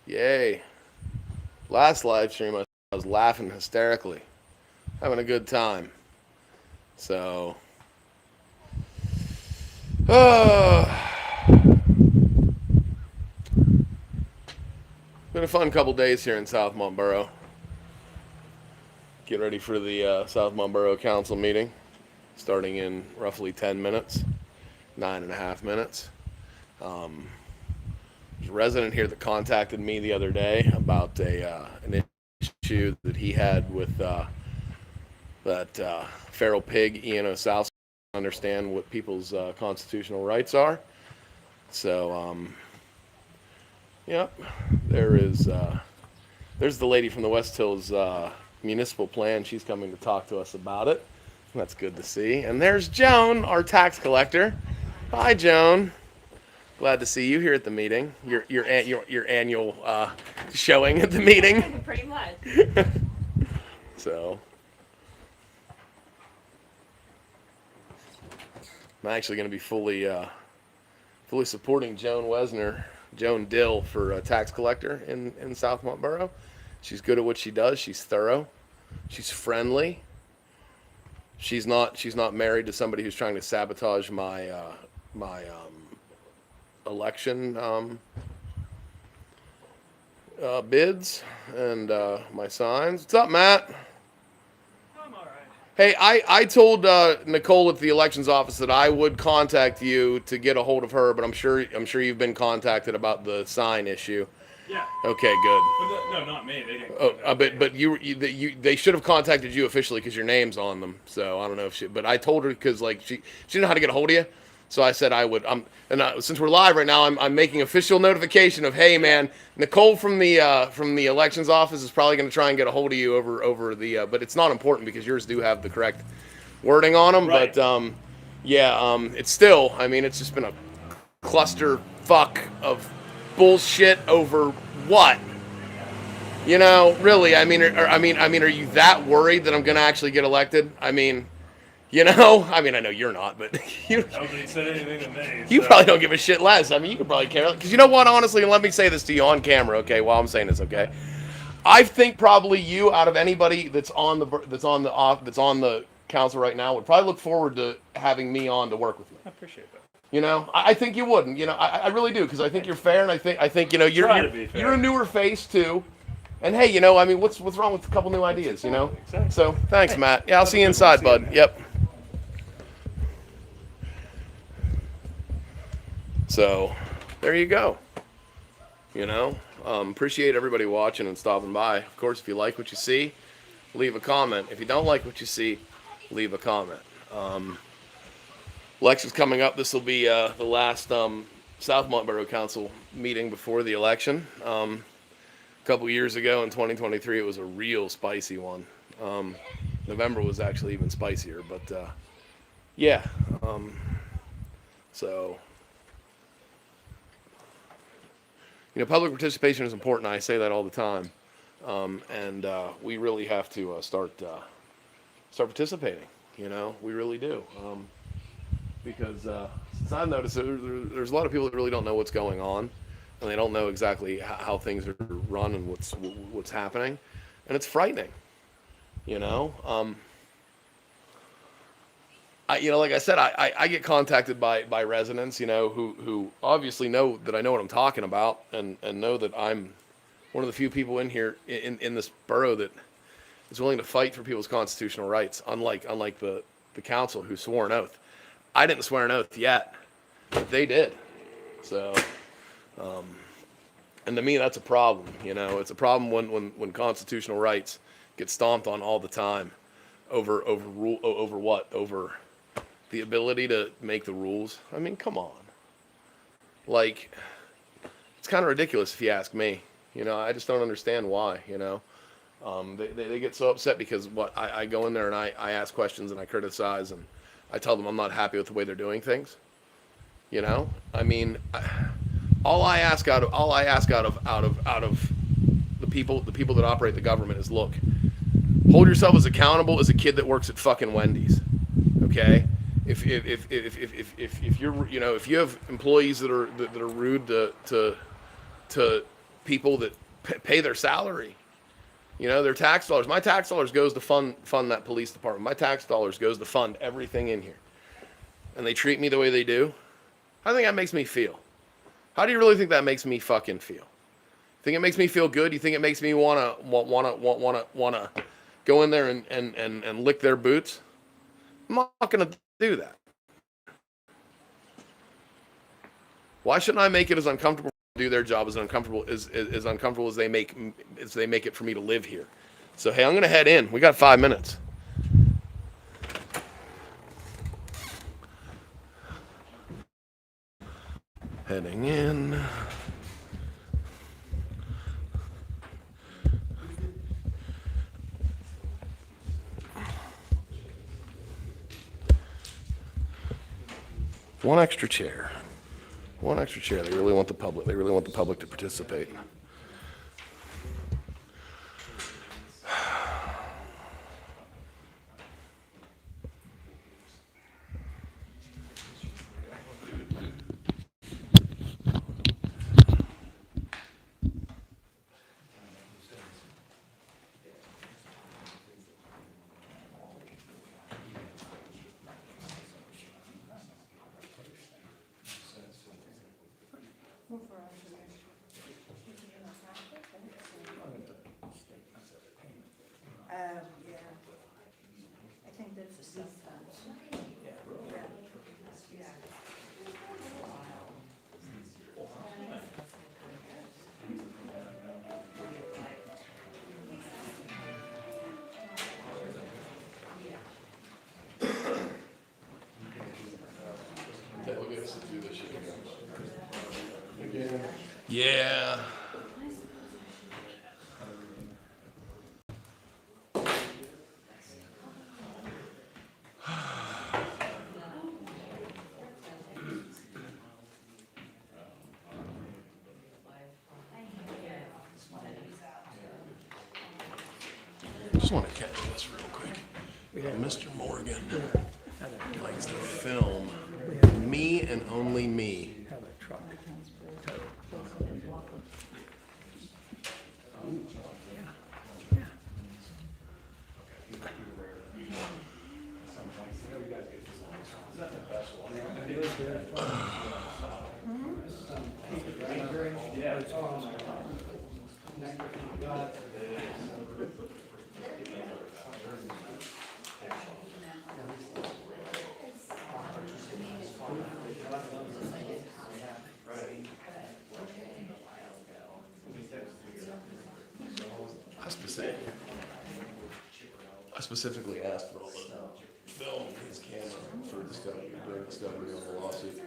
Yay. Last live stream, I was laughing hysterically, having a good time. So, been a fun couple days here in Southmont Borough. Get ready for the Southmont Borough Council meeting, starting in roughly 10 minutes, 9.5 minutes. There's a resident here that contacted me the other day about an issue that he had with that feral pig, South. Understand what people's constitutional rights are. So, yep, there's the lady from the West Hills municipal plan. She's coming to talk to us about it. That's good to see. And there's Joan, our tax collector. Hi, Joan. Glad to see you here at the meeting. Your annual showing at the meeting. Pretty much. So, I'm actually going to be fully supporting Joan Dill, for tax collector in Southmont Borough. She's good at what she does. She's thorough. She's friendly. She's not married to somebody who's trying to sabotage my election bids and my signs. What's up, Matt? I'm all right. Hey, I told Nicole at the elections office that I would contact you to get a hold of her, but I'm sure you've been contacted about the sign issue. Yeah. Okay, good. But no, not me. They didn't. But they should have contacted you officially because your name's on them. So I don't know if but I told her because like she didn't know how to get a hold of you. So I said I would. Since we're live right now, I'm making official notification of, hey man, Nicole from the elections office is probably going to try and get a hold of you over the. But it's not important because yours do have the correct wording on them. Right. But it's still. I mean, it's just been a cluster fuck of bullshit over what. Really. I mean, are you that worried that I'm going to actually get elected? I mean. I know you're not, but Nobody said anything to me. You probably don't give a shit less. I mean, you could probably care. Because you know what, honestly, and let me say this to you on camera, okay, while I'm saying this, okay? I think probably you, out of anybody that's on the council right now, would probably look forward to having me on to work with you. I appreciate that. I think you would. I really do, because I think you're fair, and I think you're a newer face too. And hey, what's wrong with a couple new ideas, Exactly. So thanks, Matt. Yeah, I'll see you inside, bud. Yep. So, there you go. Appreciate everybody watching and stopping by. Of course, if you like what you see, leave a comment. If you don't like what you see, leave a comment. Election's coming up. This will be the last Southmont Borough Council meeting before the election. A couple years ago in 2023, it was a real spicy one. November was actually even spicier, but yeah. So. Public participation is important. I say that all the time, and we really have to start participating. We really do, because since I've noticed there's a lot of people that really don't know what's going on, and they don't know exactly how things are run and what's happening, and it's frightening. Like I said, I get contacted by residents, who obviously know that I know what I'm talking about, and know that I'm one of the few people in here in this borough that is willing to fight for people's constitutional rights, unlike the council who swore an oath. I didn't swear an oath yet, but they did. So, and to me, that's a problem. It's a problem when constitutional rights get stomped on all the time over the ability to make the rules. I mean, come on. Like, it's kind of ridiculous if you ask me. I just don't understand why, They get so upset because I go in there and I ask questions and I criticize and I tell them I'm not happy with the way they're doing things. I mean, all I ask out of the people that operate the government is, look, hold yourself as accountable as a kid that works at fucking Wendy's. Okay? If you're if you have employees that are rude to people that pay their salary. You know, their tax dollars. My tax dollars goes to fund that police department. My tax dollars goes to fund everything in here. And they treat me the way they do. How do you think that makes me feel? How do you really think that makes me fucking feel? Think it makes me feel good? You think it makes me wanna go in there and lick their boots? I'm not gonna do that. Why shouldn't I make it as uncomfortable to do their job as uncomfortable as they make it for me to live here? So hey, I'm gonna head in. We got 5 minutes. Heading in. One extra chair. One extra chair. They really want the public. They really want the public to participate. Yeah. I think that's a Southmont. Yeah. We'll get us to do this shit again. Yeah. I just want to catch this real quick. Mr. Morgan likes to film me and only me. I specifically asked for all the film his camera for discovery, during discovery of the lawsuit.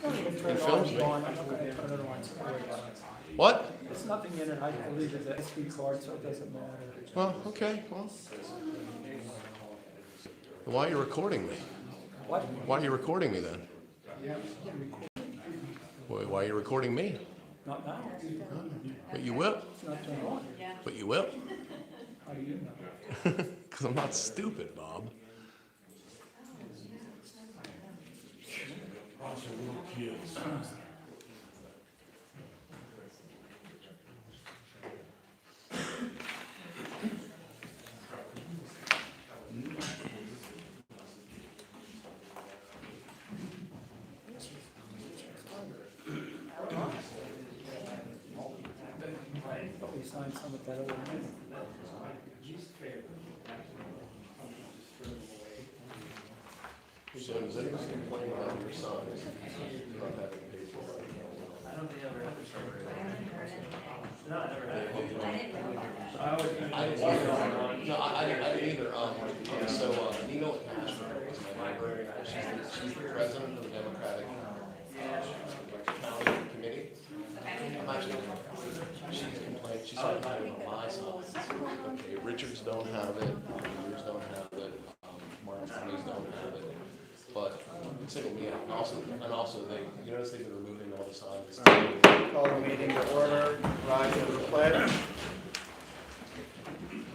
It films me. What? There's nothing in it, I believe it's an SD card, so it doesn't matter. Well, okay, well. Why are you recording me? What? Why are you recording me then? Yeah. Why are you recording me? Not now. But you will. It's not turned on. But you will. How do you know? Because I'm not stupid, Bob. But we signed some of that other money. So does anyone complain about your son not having paid for it? I don't think I've ever heard story. No, I never had. I didn't either. So Nino Castro is my library. She's the president of the Democratic County Committee. I'm actually, she's complained, she's complaining on my side. Okay, Richards don't have it, yours don't have it, Martin County's don't have it. But single me out. And also they, you notice they've been removing all the signs. Call the meeting to order. Rise to the pledge.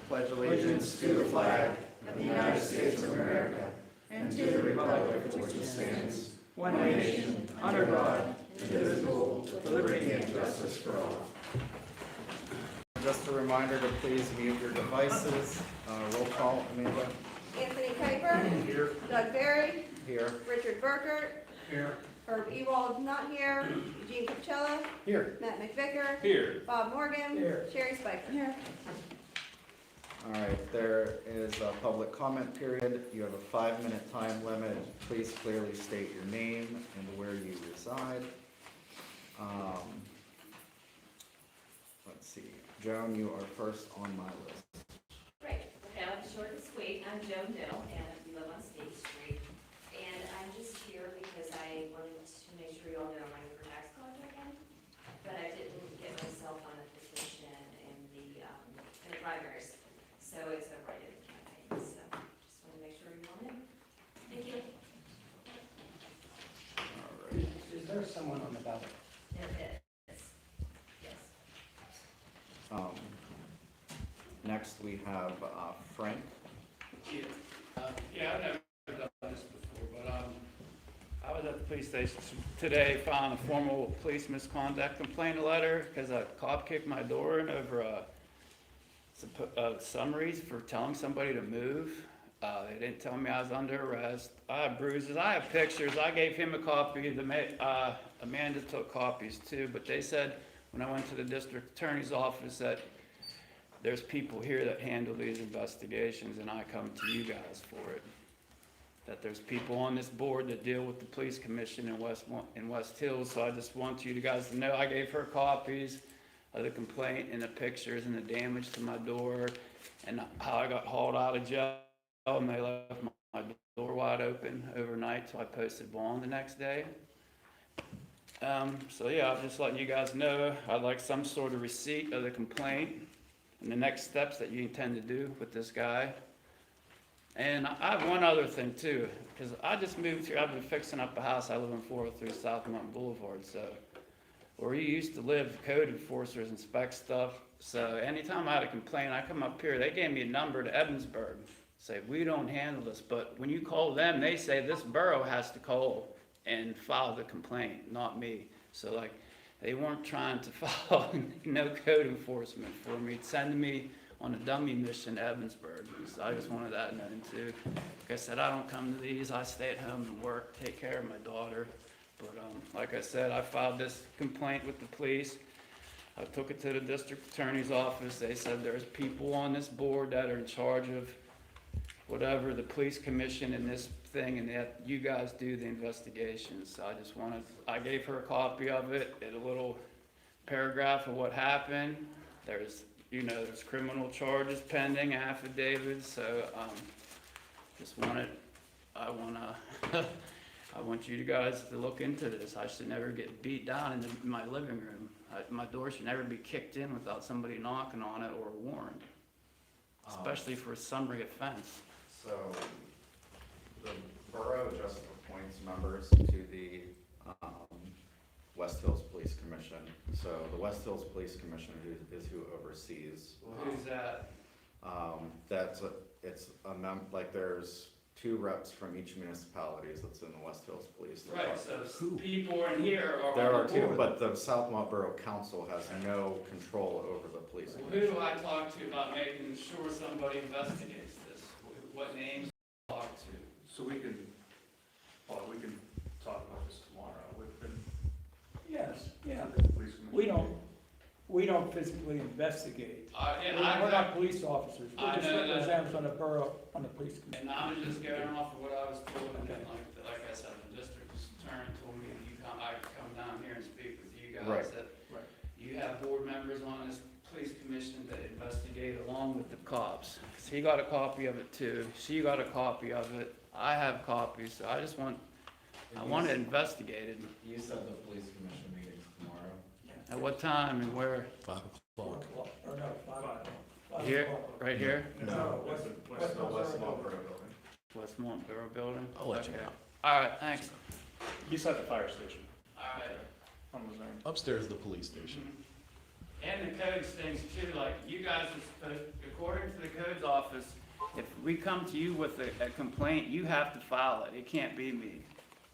Pledge allegiance to the flag of the United States of America and to the republic for which it stands, one nation, under God, indivisible, with liberty and justice justice for all. Just a reminder to please mute your devices. Roll call, Amanda. Anthony Kuiper. Here. Doug Barry. Here. Richard Burkert. Here. Herb Ewald not here. Eugene Capchella. Here. Matt McVicker. Here. Bob Morgan. Here. Sherry Spiker. Here. All right, there is a public comment period. You have a 5-minute time limit. Please clearly state your name and where you reside. Let's see. Joan, you are first on my list. Great. Okay, I'll be short and sweet. I'm Joan Dill, and we live on State Street. And I'm just here because I wanted to make sure you all know I'm running for tax collector again. But I didn't get myself on the petition in the primaries. So it's over, I did the campaign. So just want to make sure you all know. Thank you. All right. Is there someone on the ballot? There is. Yes. Next, we have Frank. Yeah, I've never done this before, but I was at the police station today, filing a formal police misconduct complaint letter because a cop kicked my door in over summaries for telling somebody to move. They didn't tell me I was under arrest. I have bruises. I have pictures. I gave him a copy. Amanda took copies too, but they said when I went to the district attorney's office that there's people here that handle these investigations and I come to you guys for it. That there's people on this board that deal with the police commission in West Hills, so I just want you guys to know I gave her copies of the complaint and the pictures and the damage to my door and how I got hauled out of jail and they left my door wide open overnight, so I posted bond the next day. So yeah, I'm just letting you guys know I'd like some sort of receipt of the complaint and the next steps that you intend to do with this guy. And I have one other thing too, because I just moved here. I've been fixing up a house. I live on 403 Southmont Boulevard, so where you used to live, code enforcers inspect stuff. So anytime I had a complaint, I come up here. They gave me a number to Evansburg. Say, we don't handle this, but when you call them, they say this borough has to call and file the complaint, not me. So like, they weren't trying to file no code enforcement for me, sending me on a dummy mission to Evansburg. So I just wanted that known too. Like I said, I don't come to these. I stay at home and work, take care of my daughter. But like I said, I filed this complaint with the police. I took it to the district attorney's office. They said there's people on this board that are in charge of whatever, the police commission and this thing, and that you guys do the investigations. So I gave her a copy of it, and a little paragraph of what happened. There's criminal charges pending, affidavits, so I want you guys to look into this. I should never get beat down in my living room. My door should never be kicked in without somebody knocking on it or warned, especially for a summary offense. So the borough just appoints members to the West Hills Police Commission. So the West Hills Police Commission is who oversees. Who's that? Like there's 2 reps from each municipality that's in the West Hills Police Department. Right, so people in here are. There on are the 2, board. but the Southmont Borough Council has no control over the police Who commission. do I talk to about making sure somebody investigates this? What names do I talk to? So we can talk about this tomorrow with the Yes, yeah. police commission. We don't physically investigate. And We're not police officers. We're I just know that. representatives on the borough, on the police commission. And I'm just going off of what I was told, and then like I said, the district attorney told me I could come down here and speak with you guys. Right. That Right. you have board members on this police commission that investigate along with the cops. 'Cause he got a copy of it too. She got a copy of it. I have copies, so I want it investigated. You said the police commission meeting's tomorrow. At what time and where? 5 o'clock. Or no, 5 Here, o'clock. right here? No, West Hills Borough Building. Westmont Borough Building? I'll let you Okay. know. All right, thanks. He's at the fire station All right. on Missouri. Upstairs is the police station. And the codes things too, like you guys are supposed, according to the codes office, if we come to you with a complaint, you have to file it. It can't be me.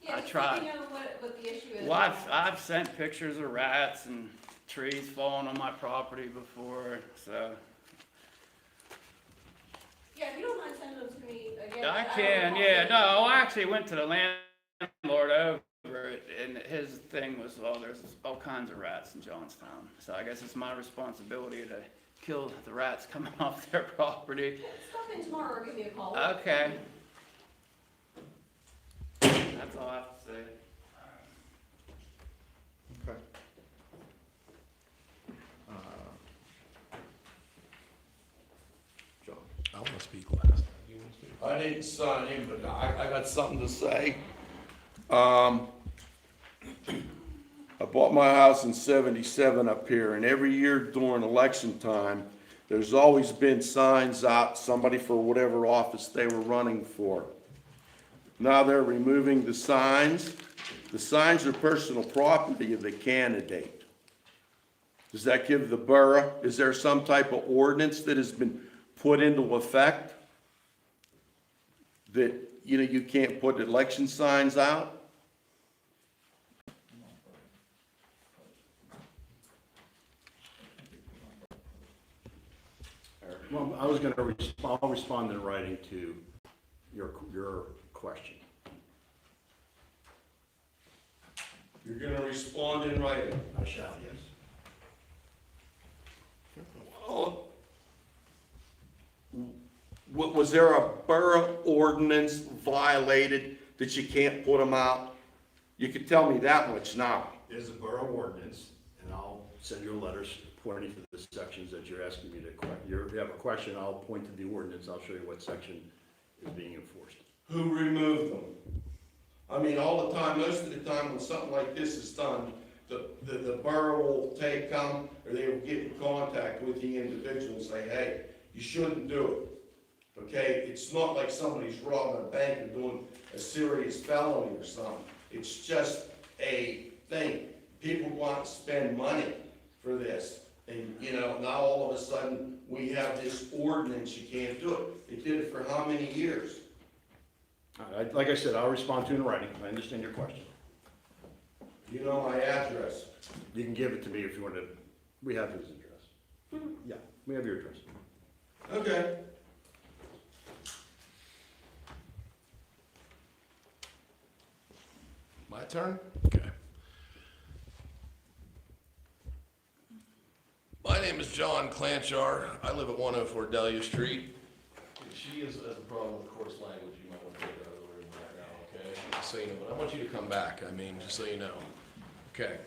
Yeah, I just tried. let me know what the issue is. Well, I've sent pictures of rats and trees falling on my property before, so. Yeah, if you don't mind sending them to me again. I don't can, recall yeah, seeing no, I actually went to the landlord over it, and his thing was, well, there's all kinds of rats in Johnstown. So I guess it's my responsibility to kill the rats coming off their property. Yeah, stop in tomorrow or give me a call. Okay. That's all I have to say. Okay. John? I want to speak last. You want to speak? I didn't sign in, but I got something to say. I bought my house in '77 up here, and every year during election time, there's always been signs out, somebody for whatever office they were running for. Now they're removing the signs. The signs are personal property of the candidate. Does that give the borough, is there some type of ordinance that has been put into effect that, you know, you can't put election signs out? Well, I was gonna I'll respond in writing to your question. You're gonna respond in writing. I shall, yes. Oh. Was there a borough ordinance violated that you can't put them out? You can tell me that much now. There's a borough ordinance, and I'll send you a letter pointing to the sections that you're asking me to, if you have a question, I'll point to the ordinance, I'll show you what section is being enforced. Who removed them? I mean, all the time, most of the time when something like this is done, the borough will take them, or they will get in contact with the individual and say, hey, you shouldn't do it. Okay, it's not like somebody's robbing a bank or doing a serious felony or something. It's just a thing. People want to spend money for this. And, you know, now all of a sudden, we have this ordinance, you can't do it. They did it for how many years? Like I said, I'll respond to you in writing, I understand your question. You know my address. You can give it to me if you want to, we have his address. Yeah, we have your address. Okay. My turn? Okay. My name is John Klanchar. I live at 104 Delia Street. She has a problem with coarse language. You might want to take her out of the room right now, okay? Just so you know, but I want you to come back. I mean, just so you know. Okay.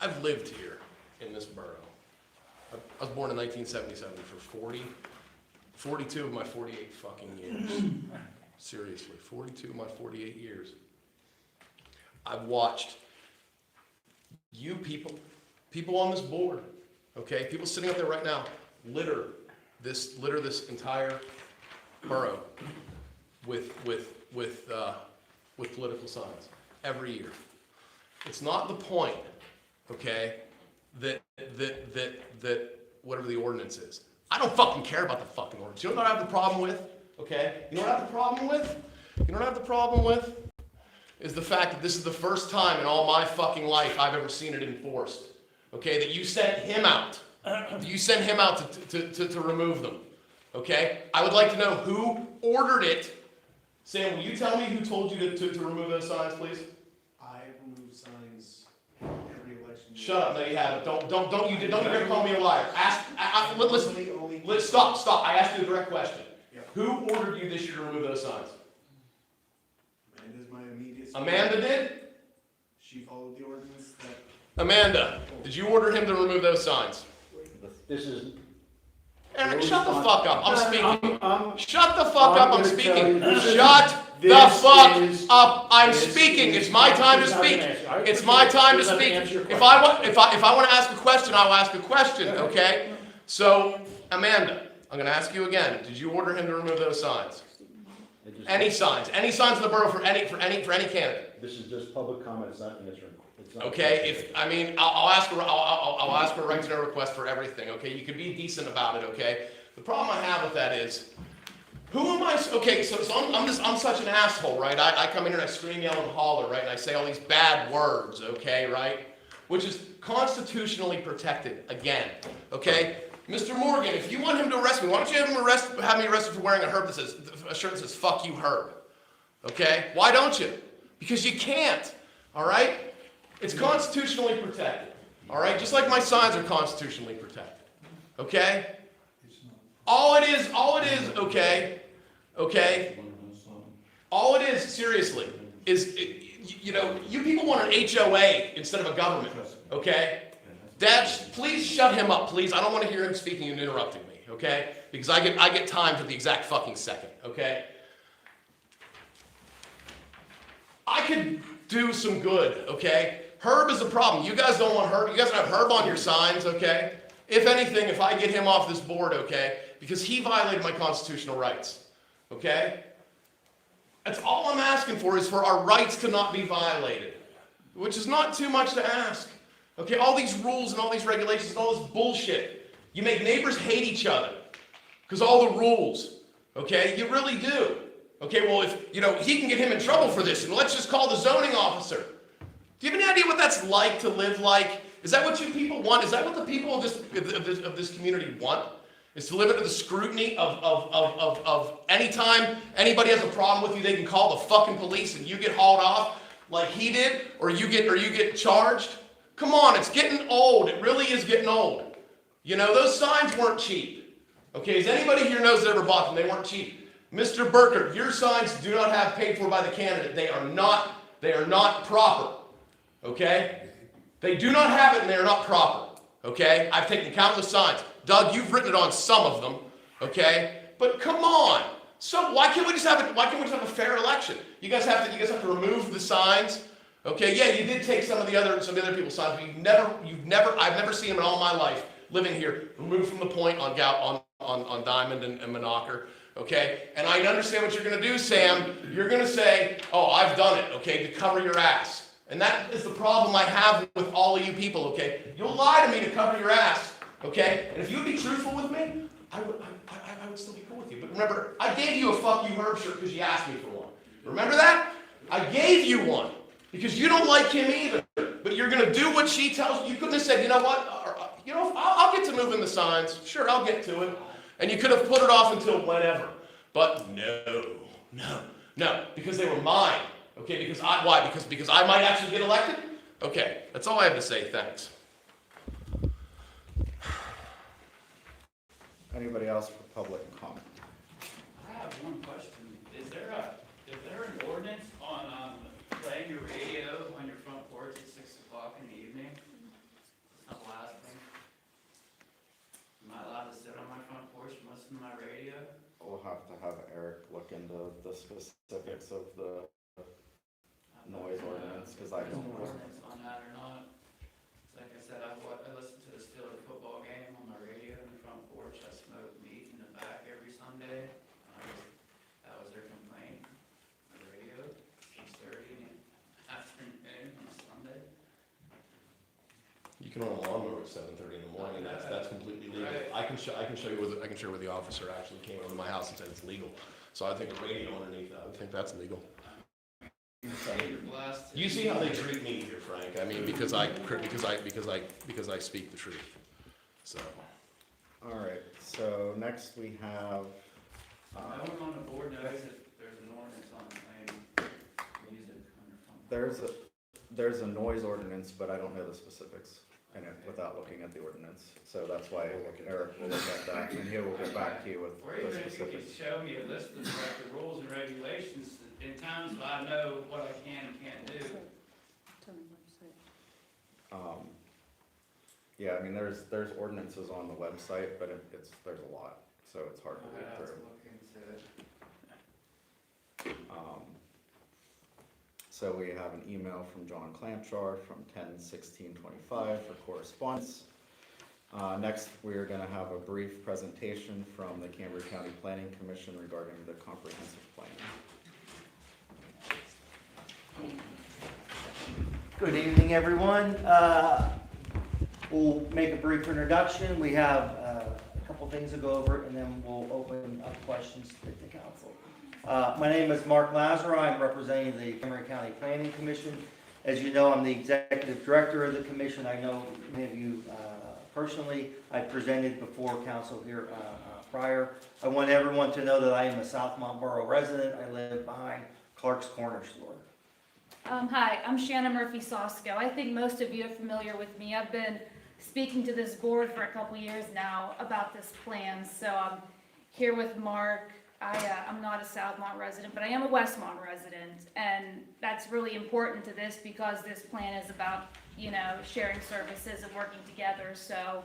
I've lived here in this borough. I was born in 1977 for 42 of my 48 fucking years. Seriously, 42 of my 48 years. I've watched you people on this board, okay, people sitting up there right now, litter this entire borough with political signs every year. It's not the point, okay, that whatever the ordinance is. I don't fucking care about the fucking ordinance. You know what I have the problem with? Okay? You know what I have the problem with? You know what I have the problem with? Is the fact that this is the first time in all my fucking life I've ever seen it enforced. Okay? That you sent him out. You sent him out to remove them. Okay? I would like to know who ordered it. Sam, will you tell me who told you to remove those signs, please? I remove signs every election year. Shut up, no you haven't. Don't you ever call me a liar. Listen, let's stop. I asked you a direct question. Yeah. Who ordered you this year to remove those signs? Amanda's my immediate. Amanda did? She followed the ordinance that. Amanda, did you order him to remove those signs? This is. Eric, shut the fuck up. I'm speaking. I'm Shut the fuck up. I'm gonna tell speaking. you, this is- Shut the this fuck is- up. I'm this speaking. is- It's my time to this is not speak. an answer. I It's my time to appreciate it. speak. It doesn't answer your If I want to ask a question, I'll ask a question, okay? So, Amanda, I'm gonna ask you again. Did you order him to remove those signs? Any signs in the borough for any candidate? This is just public comment, it's not answering. It's not- Okay, I'll ask her a right to know request for everything, okay? You can be decent about it, okay? The problem I have with that is, Who am I? Okay, so I'm such an asshole, right? I come in here and I scream, yell, and holler, right? And I say all these bad words, okay, right? Which is constitutionally protected, again, okay? Mr. Morgan, if you want him to arrest me, why don't you have me arrested for wearing a shirt that says, fuck you, Herb, okay? Why don't you? Because you can't, all right? It's constitutionally protected, all right? Just like my signs are constitutionally protected, okay? All it is, okay, all it is, seriously, is, you people want an HOA instead of a government, okay? Please shut him up, please. I don't want to hear him speaking and interrupting me, okay? Because I get timed to the exact fucking second, okay? I could do some good, okay? Herb is the problem. You guys don't want Herb. You guys don't have Herb on your signs, okay? If anything, if I get him off this board, okay? Because he violated my constitutional rights, okay? That's all I'm asking for, is for our rights to not be violated, which is not too much to ask. Okay, all these rules and all these regulations and all this bullshit. You make neighbors hate each other because all the rules, okay? You really do. Okay, well, if, he can get him in trouble for this, and let's just call the zoning officer. Do you have any idea what that's like to live like? Is that what you people want? Is that what the people of this community want? Is to live under the scrutiny of any time anybody has a problem with you, they can call the fucking police and you get hauled off like he did, or you get charged? Come on, it's getting old. It really is getting old. Those signs weren't cheap. Okay, as anybody here knows that ever bought them, they weren't cheap. Mr. Burkert, your signs do not have paid for by the candidate. They are not proper. Okay? They do not have it and they are not proper. Okay? I've taken countless signs. Doug, you've written it on some of them. Okay? But come on. So why can't we just have a fair election? You guys have to remove the signs. Okay, yeah, you did take some of the other people's signs, but I've never seen them in all my life living here, removed from the point on Diamond and Monaco. Okay, and I understand what you're going to do, Sam. You're going to say, "Oh, I've done it." Okay, to cover your ass, and that is the problem I have with all of you people. Okay, you'll lie to me to cover your ass. Okay, and if you'd be truthful with me, I would still be cool with you. But remember, I gave you a "fuck you, Herb" shirt because you asked me for one. Remember that? I gave you one. Because you don't like him either, but you're going to do what she tells you. You couldn't have said, you know what, I'll get to moving the signs. Sure, I'll get to it. And you could have put it off until whenever. But no, because they were mine. Okay, why? Because I might actually get elected? Okay, that's all I have to say. Thanks. Anybody else for public comment? I have one question. Is there an ordinance on playing your radio on your front porch at 6 o'clock in the evening? It's not the last thing. Am I allowed to sit on my front porch and listen to my radio? We'll have to have Eric look into the specifics of the noise ordinance, because I don't know. Ordinance on that or not. Like I said, I listen to the Steelers football game on my radio on the front porch. I smoke meat in the back every Sunday. That was their complaint. The radio, 6:30 in the afternoon on Sunday. You can own a lawnmower at 7:30 in the morning. That's completely legal. Right. I can show you where the officer actually came over to my house and said it's legal. So I think a radio underneath that, I think that's legal. You see how they treat me here, Frank. I mean, because I speak the truth. So. All right. So next we have. No one on the board knows that there's an ordinance on playing music on your phone. There's a noise ordinance, but I don't know the specifics in it without looking at the ordinance. So that's why Eric will look at that, and he will get back to you with Or the even if you could specifics. show me a list of like the rules and regulations in towns so I know what I can and can't do. Yeah, I mean, there's ordinances on the website, but there's a lot, so it's hard to I read have to through. look into it. So we have an email from John Clamchar from 10/16/25 for correspondence. Next, we're going to have a brief presentation from the Cambridge County Planning Commission regarding the comprehensive plan. Good evening, everyone. We'll make a brief introduction. We have a couple couple things to go over, and then we'll open up questions to the council. My name is Mark Lazar. I'm representing the Cameron County Planning Commission. As you know, I'm the executive director of the commission. I know many of you personally. I presented before council here prior. I want everyone to know that I am a Southmont Borough resident. I live behind Clark's Corner Store. Hi, I'm Shannon Murphy-Sosco. I think most of you are familiar with me. I've been speaking to this board for a couple years now about this plan. So I'm here with Mark. I'm not a Southmont resident, but I am a Westmont resident. And that's really important to this because this plan is about, you know, sharing services and working together. So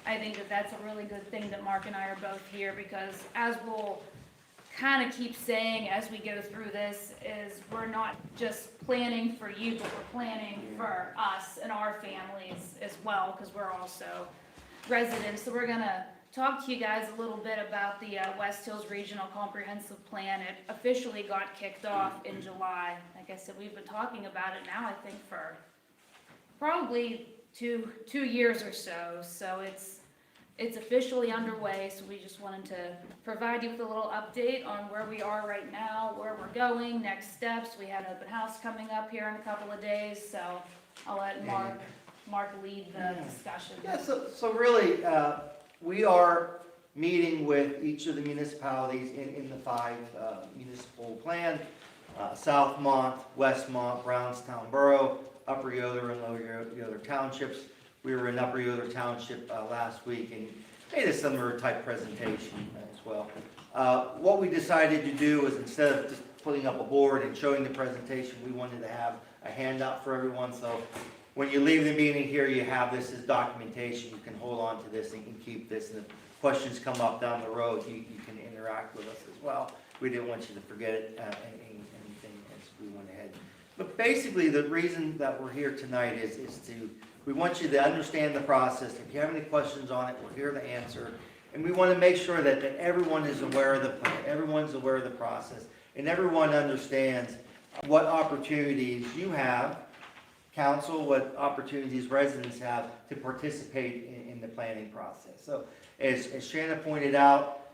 I think that that's a really good thing that Mark and I are both here because as we'll kind of keep saying as we go through this is we're not just planning for you, but we're planning for us and our families as well because we're also residents. So we're gonna talk to you guys a little bit about the West Hills Regional Comprehensive Plan. It officially got kicked off in July. Like I said, we've been talking about it now, I think, for probably two years or so. So it's officially underway, so we just wanted to provide you with a little update on where we are right now, where we're going, next steps. We have an open house coming up here in a couple of days, so I'll let Mark lead the discussion. Yeah, so really, we are meeting with each of the municipalities in the 5 municipal plan, Southmont, Westmont, Brownstown Borough, Upper Yoder, and Lower Yoder Townships. We were in Upper Yoder Township last week and made a similar type presentation as well. What we decided to do was instead of just putting up a board and showing the presentation, we wanted to have a handout for everyone. So when you leave the meeting here, you have this as documentation. You can hold on to this and keep this. And if questions come up down the road, you can interact with us as well. We didn't want you to forget it, anything as we went ahead. But basically, the reason that we're here tonight is we want you to understand the process. If you have any questions on it, we're here to answer. And we want to make sure that everyone is aware of the plan, everyone's aware of the process, and everyone understands what opportunities you have, council, what opportunities residents have to participate in the planning process. So as Shannon pointed out,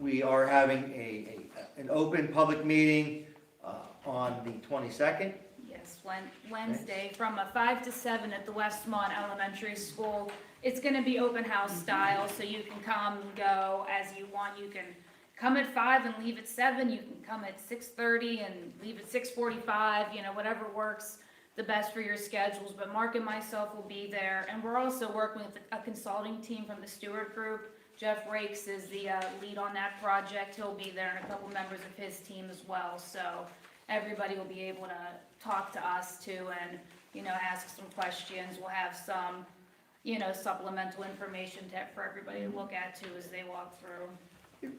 we are having an open public meeting on the 22nd. Yes, Wednesday from 5 to 7 at the Westmont Elementary School. It's going to be open house style, so you can come and go as you want. You can come at 5 and leave at 7. You can come at 6:30 and leave at 6:45. You know, whatever works the best for your schedules. But Mark and myself will be there, and we're also working with a consulting team from the Stewart Group. Jeff Rakes is the lead on that project. He'll be there, and a couple members of his team as well. So everybody will be able to talk to us too and, you know, ask some questions. We'll have some, you know, supplemental information for everybody to look at too as they walk through.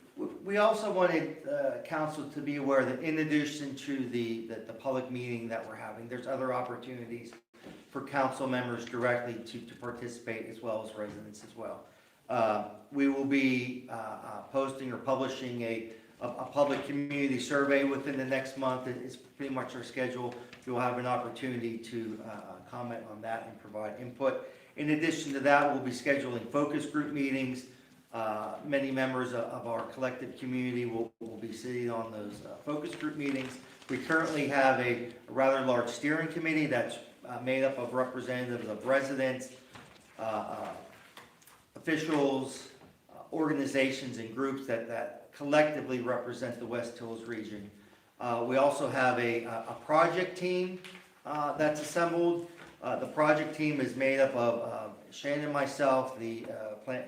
We also wanted council to be aware that in addition to the public meeting that we're having, there's other opportunities for council members directly to participate as well as residents as well. We will be posting or publishing a public community survey within the next month. It's pretty much our schedule. You'll have an opportunity to comment on that and provide input. In addition to that, we'll be scheduling focus group meetings. Many members of our collective community will be sitting on those focus group meetings. We currently have a rather large steering committee that's made up of representatives of residents, officials, organizations and groups that collectively represent the West Hills region. We also have a project team that's assembled. The project team is made up of Shannon, myself, the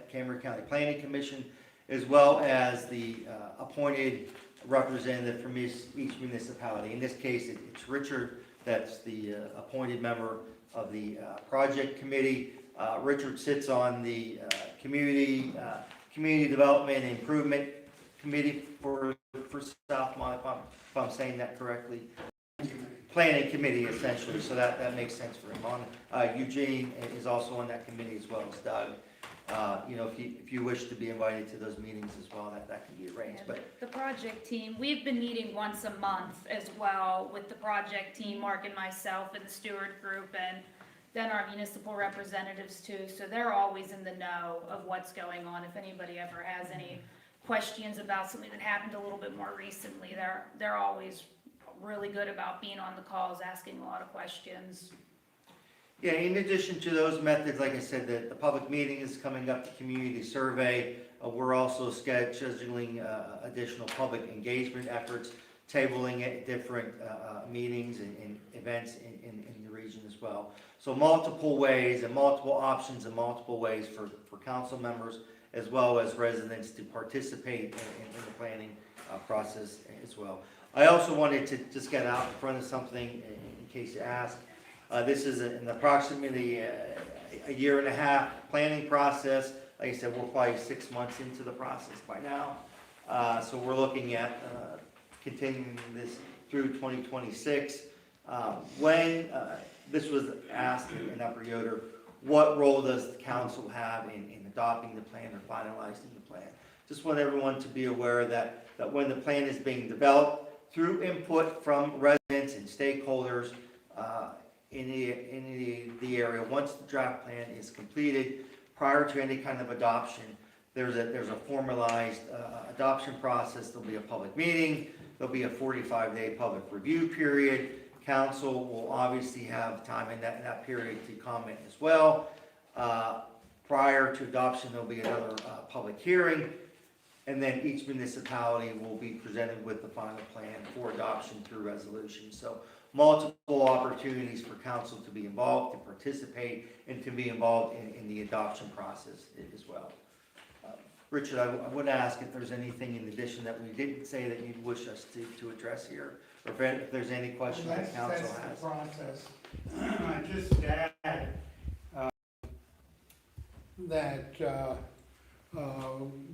Cameron County Planning Commission, as well as the appointed representative from each municipality. In this case, it's Richard, that's the appointed member of the project committee. Richard sits on the community development and improvement committee for Southmont, if I'm saying that correctly. Planning committee, essentially, so that makes sense for him. Eugene is also on that committee as well as Doug. You know, if you wish to be invited to those meetings as well, that can be arranged. Yeah, But the project team, we've been meeting once a month as well with the project team, Mark and myself and the Stewart Group, and then our municipal representatives too, so they're always in the know of what's going on. If anybody ever has any questions about something that happened a little bit more recently, they're always really good about being on the calls, asking a lot of questions. Yeah, in addition to those methods, like I said, the public meeting is coming up, the community survey. We're also scheduling additional public engagement efforts, tabling at different meetings and events in the region as well. So multiple ways and multiple options and multiple ways for council members as well as residents to participate in the planning process as well. I also wanted to just get out in front of something in case you asked. This is an approximately a year and a half planning process. Like I said, we're probably 6 months into the process by now. So we're looking at continuing this through 2026. When this was asked in Upper Yoder, what role does the council have in adopting the plan or finalizing the plan? Just want everyone to be aware that when the plan is being developed, through input from residents and stakeholders in the area, once the draft plan is completed, prior to any kind of adoption, there's a formalized adoption process. There'll be a public meeting. There'll be a 45-day public review period. Council will obviously have time in that period to comment as well. Prior to adoption, there'll be another public hearing, and then each municipality will be presented with the final plan for adoption through resolution. So multiple opportunities for council to be involved, to participate, and to be involved in the adoption process as well. Richard, I would ask if there's anything in addition that we didn't say that you'd wish us to address here, or if there's any questions that council has. That's the process. I just add that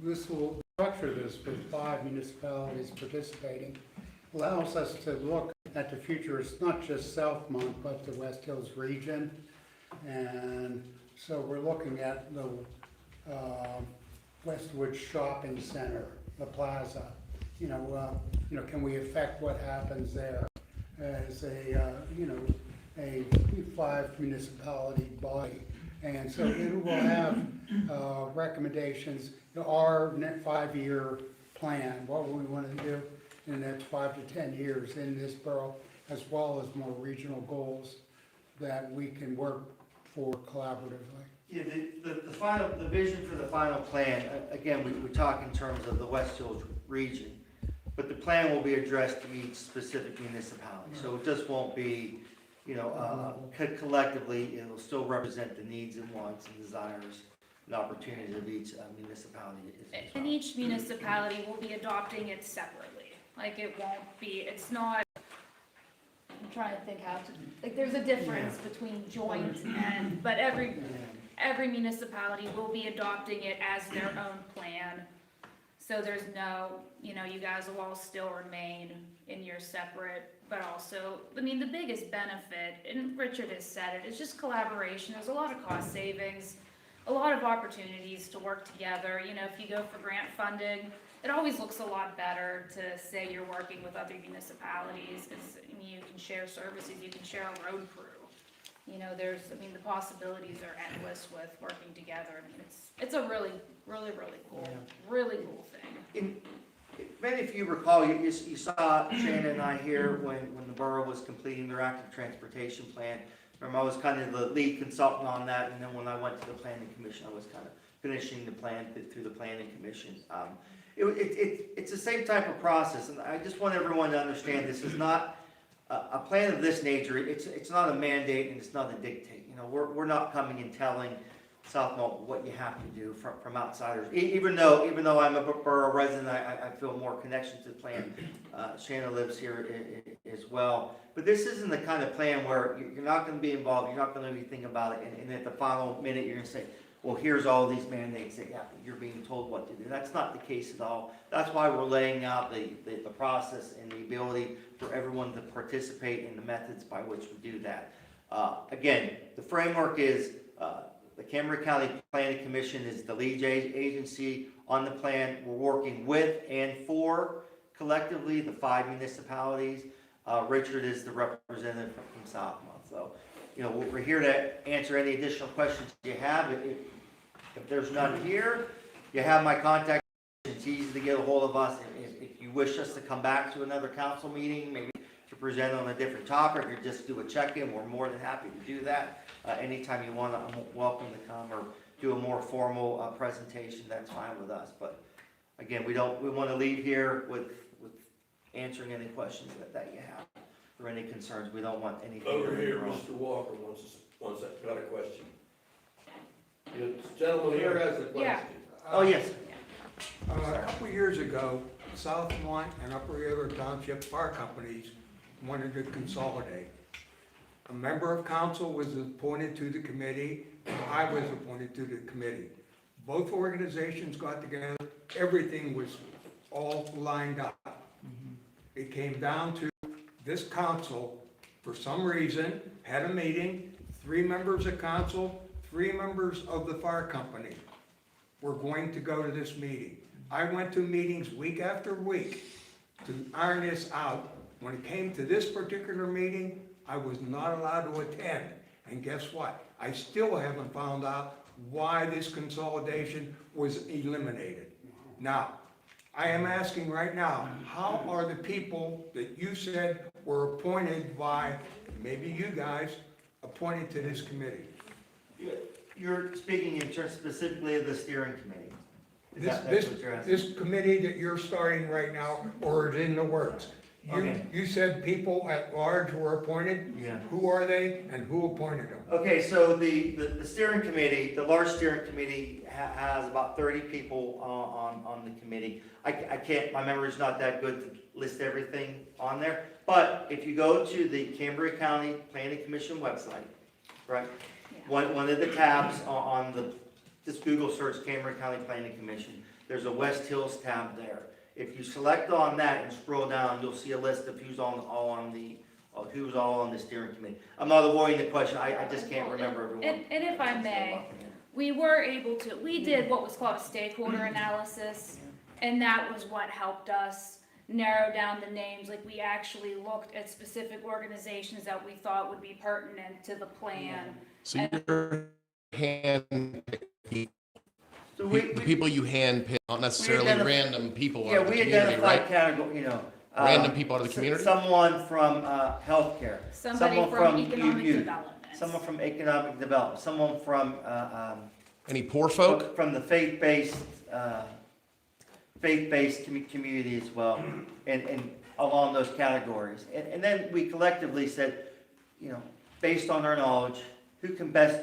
this will structure this with 5 municipalities participating, allows us to look at the future. It's not just Southmont, but the West Hills region. And so we're looking at the Westwood Shopping Center, the plaza. Can we affect what happens there as a 5 municipality body? And so it will have recommendations, our net 5-year plan, what we want to do in the next 5 to 10 years in this borough, as well as more regional goals that we can work for collaboratively. Yeah, the vision for the final plan, again, we talk in terms of the West Hills region, but the plan will be addressed to each specific municipality. So it just won't be, collectively, it will still represent the needs and wants and desires and opportunities of each municipality. And each municipality will be adopting it separately. Like it won't be, it's not, I'm trying to think how to, like there's a difference between joint and, but every municipality will be adopting it as their own plan. So there's no, you guys will all still remain in your separate, but also, the biggest benefit, and Richard has said it, is just collaboration. There's a lot of cost savings, a lot of opportunities to work together. If you go for grant funding, it always looks a lot better to say you're working with other municipalities, because you can share services, you can share a road crew. The possibilities are endless with working together. It's a really, really, really cool, really cool thing. Many of you recall, you saw Shannon and I here when the borough was completing their active transportation plan. Remember, I was kind of the lead consultant on that, and then when I went to the planning commission, I was kind of finishing the plan through the planning commission. It's the same type of process, and I just want everyone to understand this is not a plan of this nature. It's not a mandate and it's not a dictate. We're not coming and telling Southmont what you have to do from outsiders. Even though I'm a borough resident, I feel more connection to the plan. Shanna lives here as well. But this isn't the kind of plan where you're not going to be involved, you're not going to know anything about it, and at the final minute you're going to say, well, here's all these mandates that you're being told what to do. That's not the case at all. That's why we're laying out the process and the ability for everyone to participate in the methods by which we do that. Again, the framework is the Cameron County Planning Commission is the lead agency on the plan. We're working with and for collectively the 5 municipalities. Richard is the representative from Southmont. So you know, we're here to answer any additional questions you have. If there's none here, you have my contact. It's easy to get a hold of us. If you wish us to come back to another council meeting, maybe to present on a different topic or just do a check-in, we're more than happy to do that. Anytime you want, I'm welcome to come or do a more formal presentation, that's fine with us. But again, we want to leave here with answering any questions that you have or any concerns. We don't want anything. Over to here, go wrong. Mr. Walker wants got a question. The gentleman here has a question. Yeah. Oh, yes. A couple of years ago, Southmont and Upper River Township Fire Companies wanted to consolidate. A member of council was appointed to the committee, and I was appointed to the committee. Both organizations got together, everything was all lined up. It came down to this council, for some reason, had a meeting, 3 members of council, 3 members of the fire company were going to go to this meeting. I went to meetings week after week to iron this out. When it came to this particular meeting, I was not allowed to attend. And guess what? I still haven't found out why this consolidation was eliminated. Now, I am asking right now, how are the people that you said were appointed by, maybe you guys, appointed to this committee? You're speaking in terms specifically of the steering committee. That's what you're asking? This committee that you're starting right now, or is in the works? Okay. You said people at large were appointed? Yeah. Who are they and who appointed them? Okay, so the steering committee, the large steering committee has about 30 people on the committee. I can't, my memory's not that good to list everything on there, but if you go to the Cambria County Planning Commission website, right? One of the tabs on the, just Google search Cambria County Planning Commission, there's a West Hills tab there. If you select on that and scroll down, you'll see a list of who's all on the steering committee. I'm not avoiding the question, I just can't remember everyone. And if I may, we did what was called a stakeholder analysis, and that was what helped us narrow down the names. Like, we actually looked at specific organizations that we thought would be pertinent to the plan. So you're hand So the people you handpick, not necessarily random people out Yeah, of the we community, identified right? category, Random people out of the community? Someone from healthcare. Somebody someone from economic youth, development. someone from economic development, someone from Any poor folk? from the faith-based community as well, and along those categories. And then we collectively said, based on our knowledge, who can best,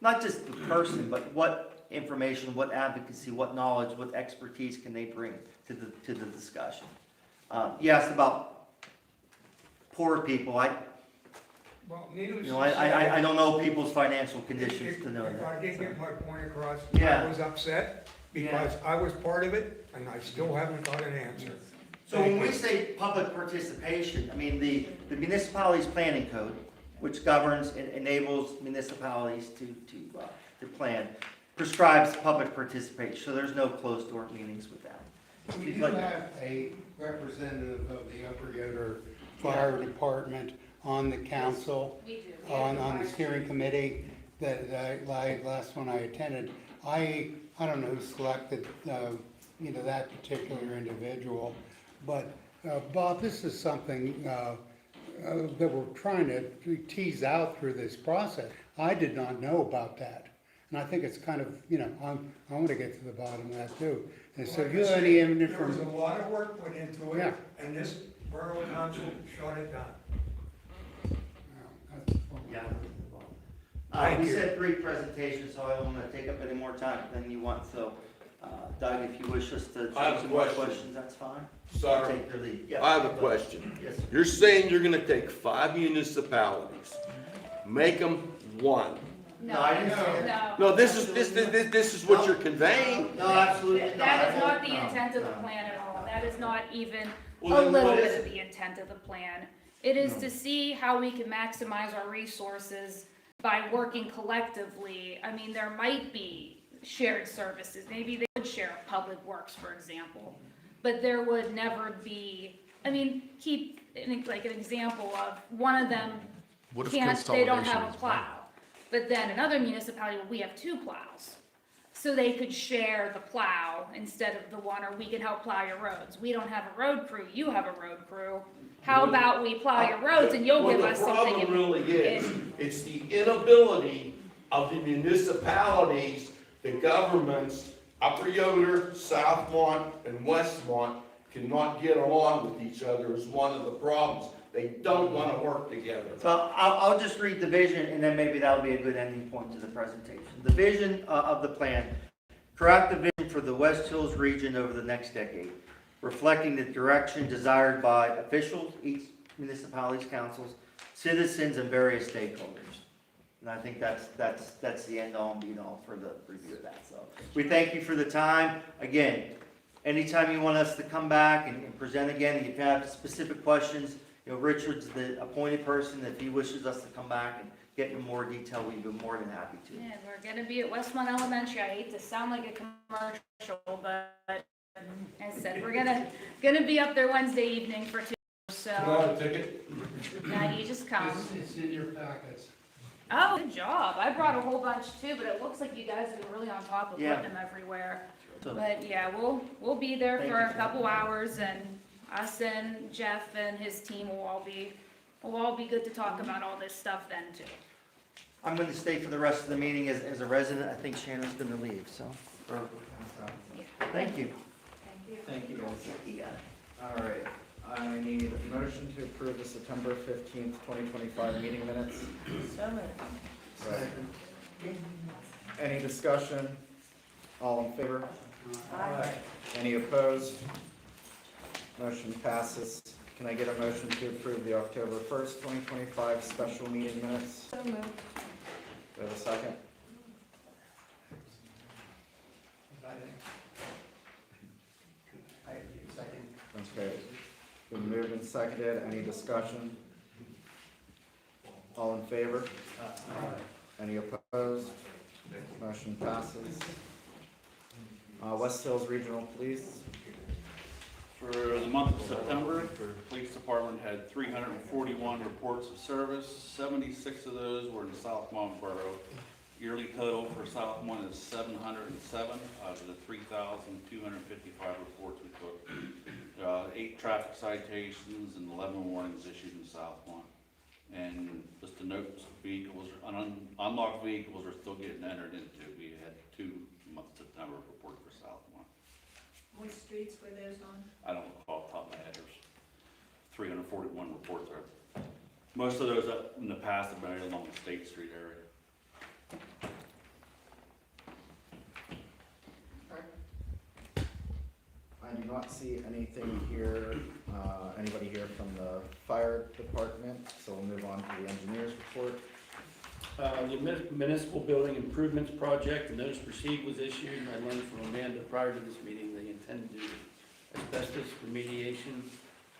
not just the person, but what information, what advocacy, what knowledge, what expertise can they bring to the discussion. You asked about poor people. Well, needless I don't know people's financial conditions to know If I that. did get my point across, Yeah. I was upset because I was part of it and I still haven't got an answer. So when we say public participation, I mean the municipalities planning code, which governs and enables municipalities to plan, prescribes public participation, so there's no closed door meetings with that. We do have a representative of the Upper Yoder Fire Department on the council, We do. on the steering committee, that last one I attended. I don't know who selected, that particular individual, but, Bob, this is something, that we're trying to tease out through this process. I did not know about that. And I think it's kind of, I want to get to the bottom of that too. And so if you have any information. There was a lot of work put into it, Yeah. and this borough council shut it down. Yeah. Thank We you. said 3 presentations, so I don't want to take up any more time than you want, so, Doug, if you wish us to I have take a some more question. questions, that's fine. Sir, Take your lead. Yeah. I have a question. Yes. You're saying you're gonna take 5 municipalities, make them one. No, I didn't say that. No. No, this is what you're conveying. No, absolutely not. That is not the No, intent of the no. plan at all. That is not even Well, a then little what is bit of it? the intent of the plan. It is to see how we can maximize our resources by working collectively. I mean, there might be shared services. Maybe they would share public works, for example. But there would never be, keep like an example of one of them What if they don't consolidation have a is plow. But then another municipality, well, we have two plows. So they could share the plow instead of the one, or we could help plow your roads. We don't have a road crew, you have a road crew. How about we plow your roads and you'll give us something? Well, the problem really is, it's the inability of the municipalities, the governments, Upper Yoder, Southmont, and Westmont cannot get along with each other is one of the problems. They don't want to work together. So I'll just read the vision, and then maybe that'll be a good ending point to the presentation. The vision of the plan, craft the vision for the West Hills region over the next decade, reflecting the direction desired by officials, each municipality's councils, citizens, and various stakeholders. And I think that's the end all and be all for the review of that. So we thank you for the time. Again, anytime you want us to come back and present again, if you have specific questions, Richard's the appointed person. If he wishes us to come back and get in more detail, we'd be more than happy to. Yeah, we're gonna be at Westmont Elementary. I hate to sound like a commercial, but as I said, we're gonna be up there Wednesday evening for 2, Can I have so, a ticket? now you just come. It's in your packets. Oh, good job. I brought a whole bunch too, but it looks like you guys have been really on top of Yeah. putting them everywhere. So- But yeah, we'll be there Thank for you a for couple that. hours, and us and Jeff and his team will all be good to talk about all this stuff then too. I'm going to stay for the rest of the meeting as a resident. I think Shannon's going to leave, so. Thank you. Thank you, guys. You got it. All right, I need a motion to approve the September 15th, 2025 meeting minutes. So moved. Right. Any discussion? All in favor? Aye. Any opposed? Motion passes. Can I get a motion to approve the October 1st, 2025 special meeting minutes? So moved. Do I have a second? Okay, been moved and seconded. Any discussion? All in favor? Any opposed? Motion passes. West Hills Regional Police. For the month of September, the police department had 341 reports of service. 76 of those were in Southmont Borough. Yearly total for Southmont is 707 out of the 3,255 reports we took. 8 traffic citations and 11 warnings issued in Southmont. And just to note, vehicles, unlocked vehicles are still getting entered into. We had 2 month of September reports for Southmont. What streets were those on? I don't recall off the top of my head, there's 341 reports there. Most of those in the past have been right along the State Street area. I do not see anything here, anybody here from the fire department, so we'll move on to the engineer's report. The municipal building improvements project, the notice to proceed was issued. I learned from Amanda prior to this meeting, they intend to do asbestos remediation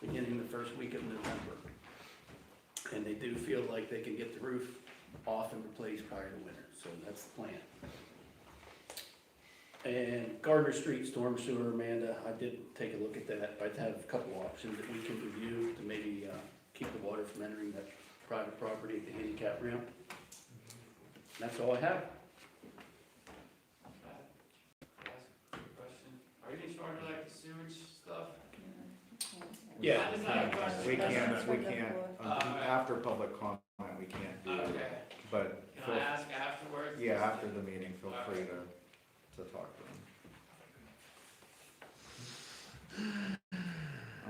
beginning the first week of November. And they do feel like they can get the roof off and replaced prior to winter, so that's the plan. And Gardner Street storm sewer, Amanda, I did take a look at that. I have a couple options that we can review to maybe keep the water from entering that private property at the handicap ramp. That's all I have. Are you in charge of like the sewage stuff? Yeah. We can't, after public comment, we can't do it, Okay. but, Can I ask afterwards? yeah, after the meeting, feel free to talk to them.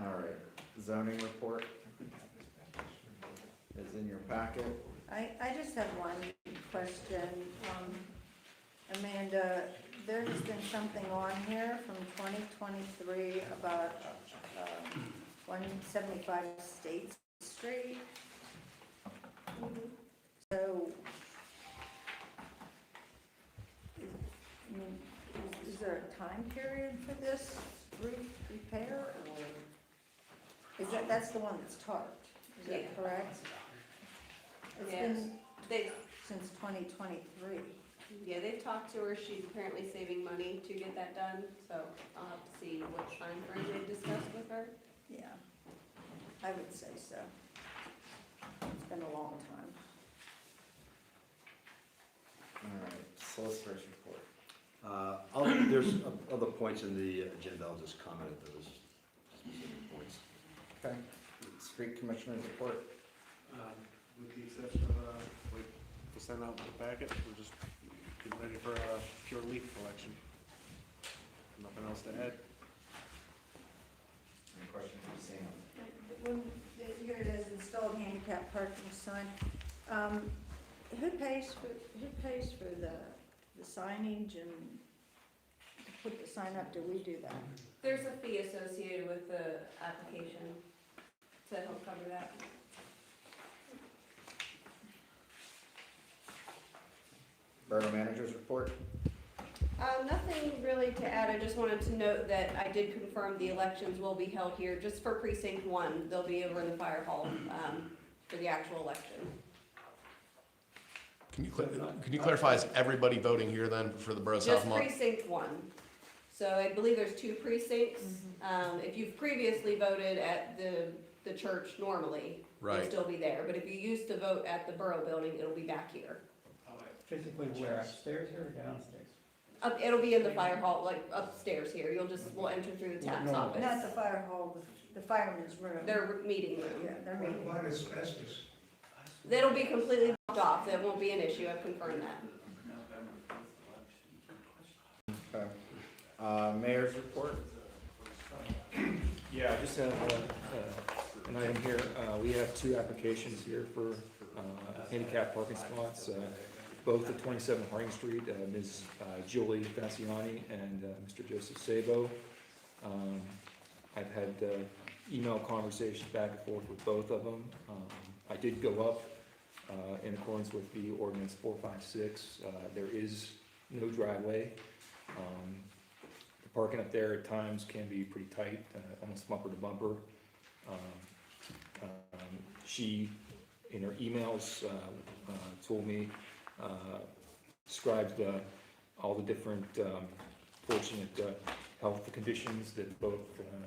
All right, zoning report is in your packet. I just have one question. Amanda, there has been something on here from 2023 about 175 State Street. So, is there a time period for this roof repair, or is that's the one that's tarped? Is Yeah. that correct? It's Yes. been since 2023. Yeah, they've talked to her, she's apparently saving money to get that done, so I'll have to see what time frame they discussed with her. Yeah, I would say so. It's been a long time. Solicitor's report. There's other points in the agenda, I'll just comment at those specific points. Okay. Street Commissioner's report. With the exception of, like, to send out the packet, we're just getting ready for a pure leaf collection. Nothing else to add. Any questions from Sam? When, here it is, installed handicap parking sign. Who pays for the signage and to put the sign up? Do we do that? There's a fee associated with the application to help cover that. Borough Manager's report. Nothing really to add, I just wanted to note that I did confirm the elections will be held here, just for precinct 1, they'll be over in the fire hall, for the actual election. Can you clarify, is everybody voting here then for the Borough Just Southmont? precinct 1, so I believe there's 2 precincts. If you've previously voted at the church normally, you'll Right. still be there, but if you used to vote at the Borough building, it'll be back here. Physically where, upstairs or downstairs? It'll be in the fire hall, like upstairs here, we'll enter through the tax office. Not the fire hall, the fireman's room. Their meeting room. Yeah, their meeting. What asbestos? That'll be completely blocked off, that won't be an issue, I've confirmed that. Okay. Mayor's report. Yeah, I just have an item here. We have 2 applications here for handicap parking spots, both at 27 Harding Street, Ms. Julie Fasciani and Mr. Joseph Sabo. I've had email conversations back and forth with both of them. I did go up in accordance with the ordinance 456. There is no driveway. The parking up there at times can be pretty tight, almost bumper to bumper. She, in her emails, told me, described all the different fortunate health conditions that both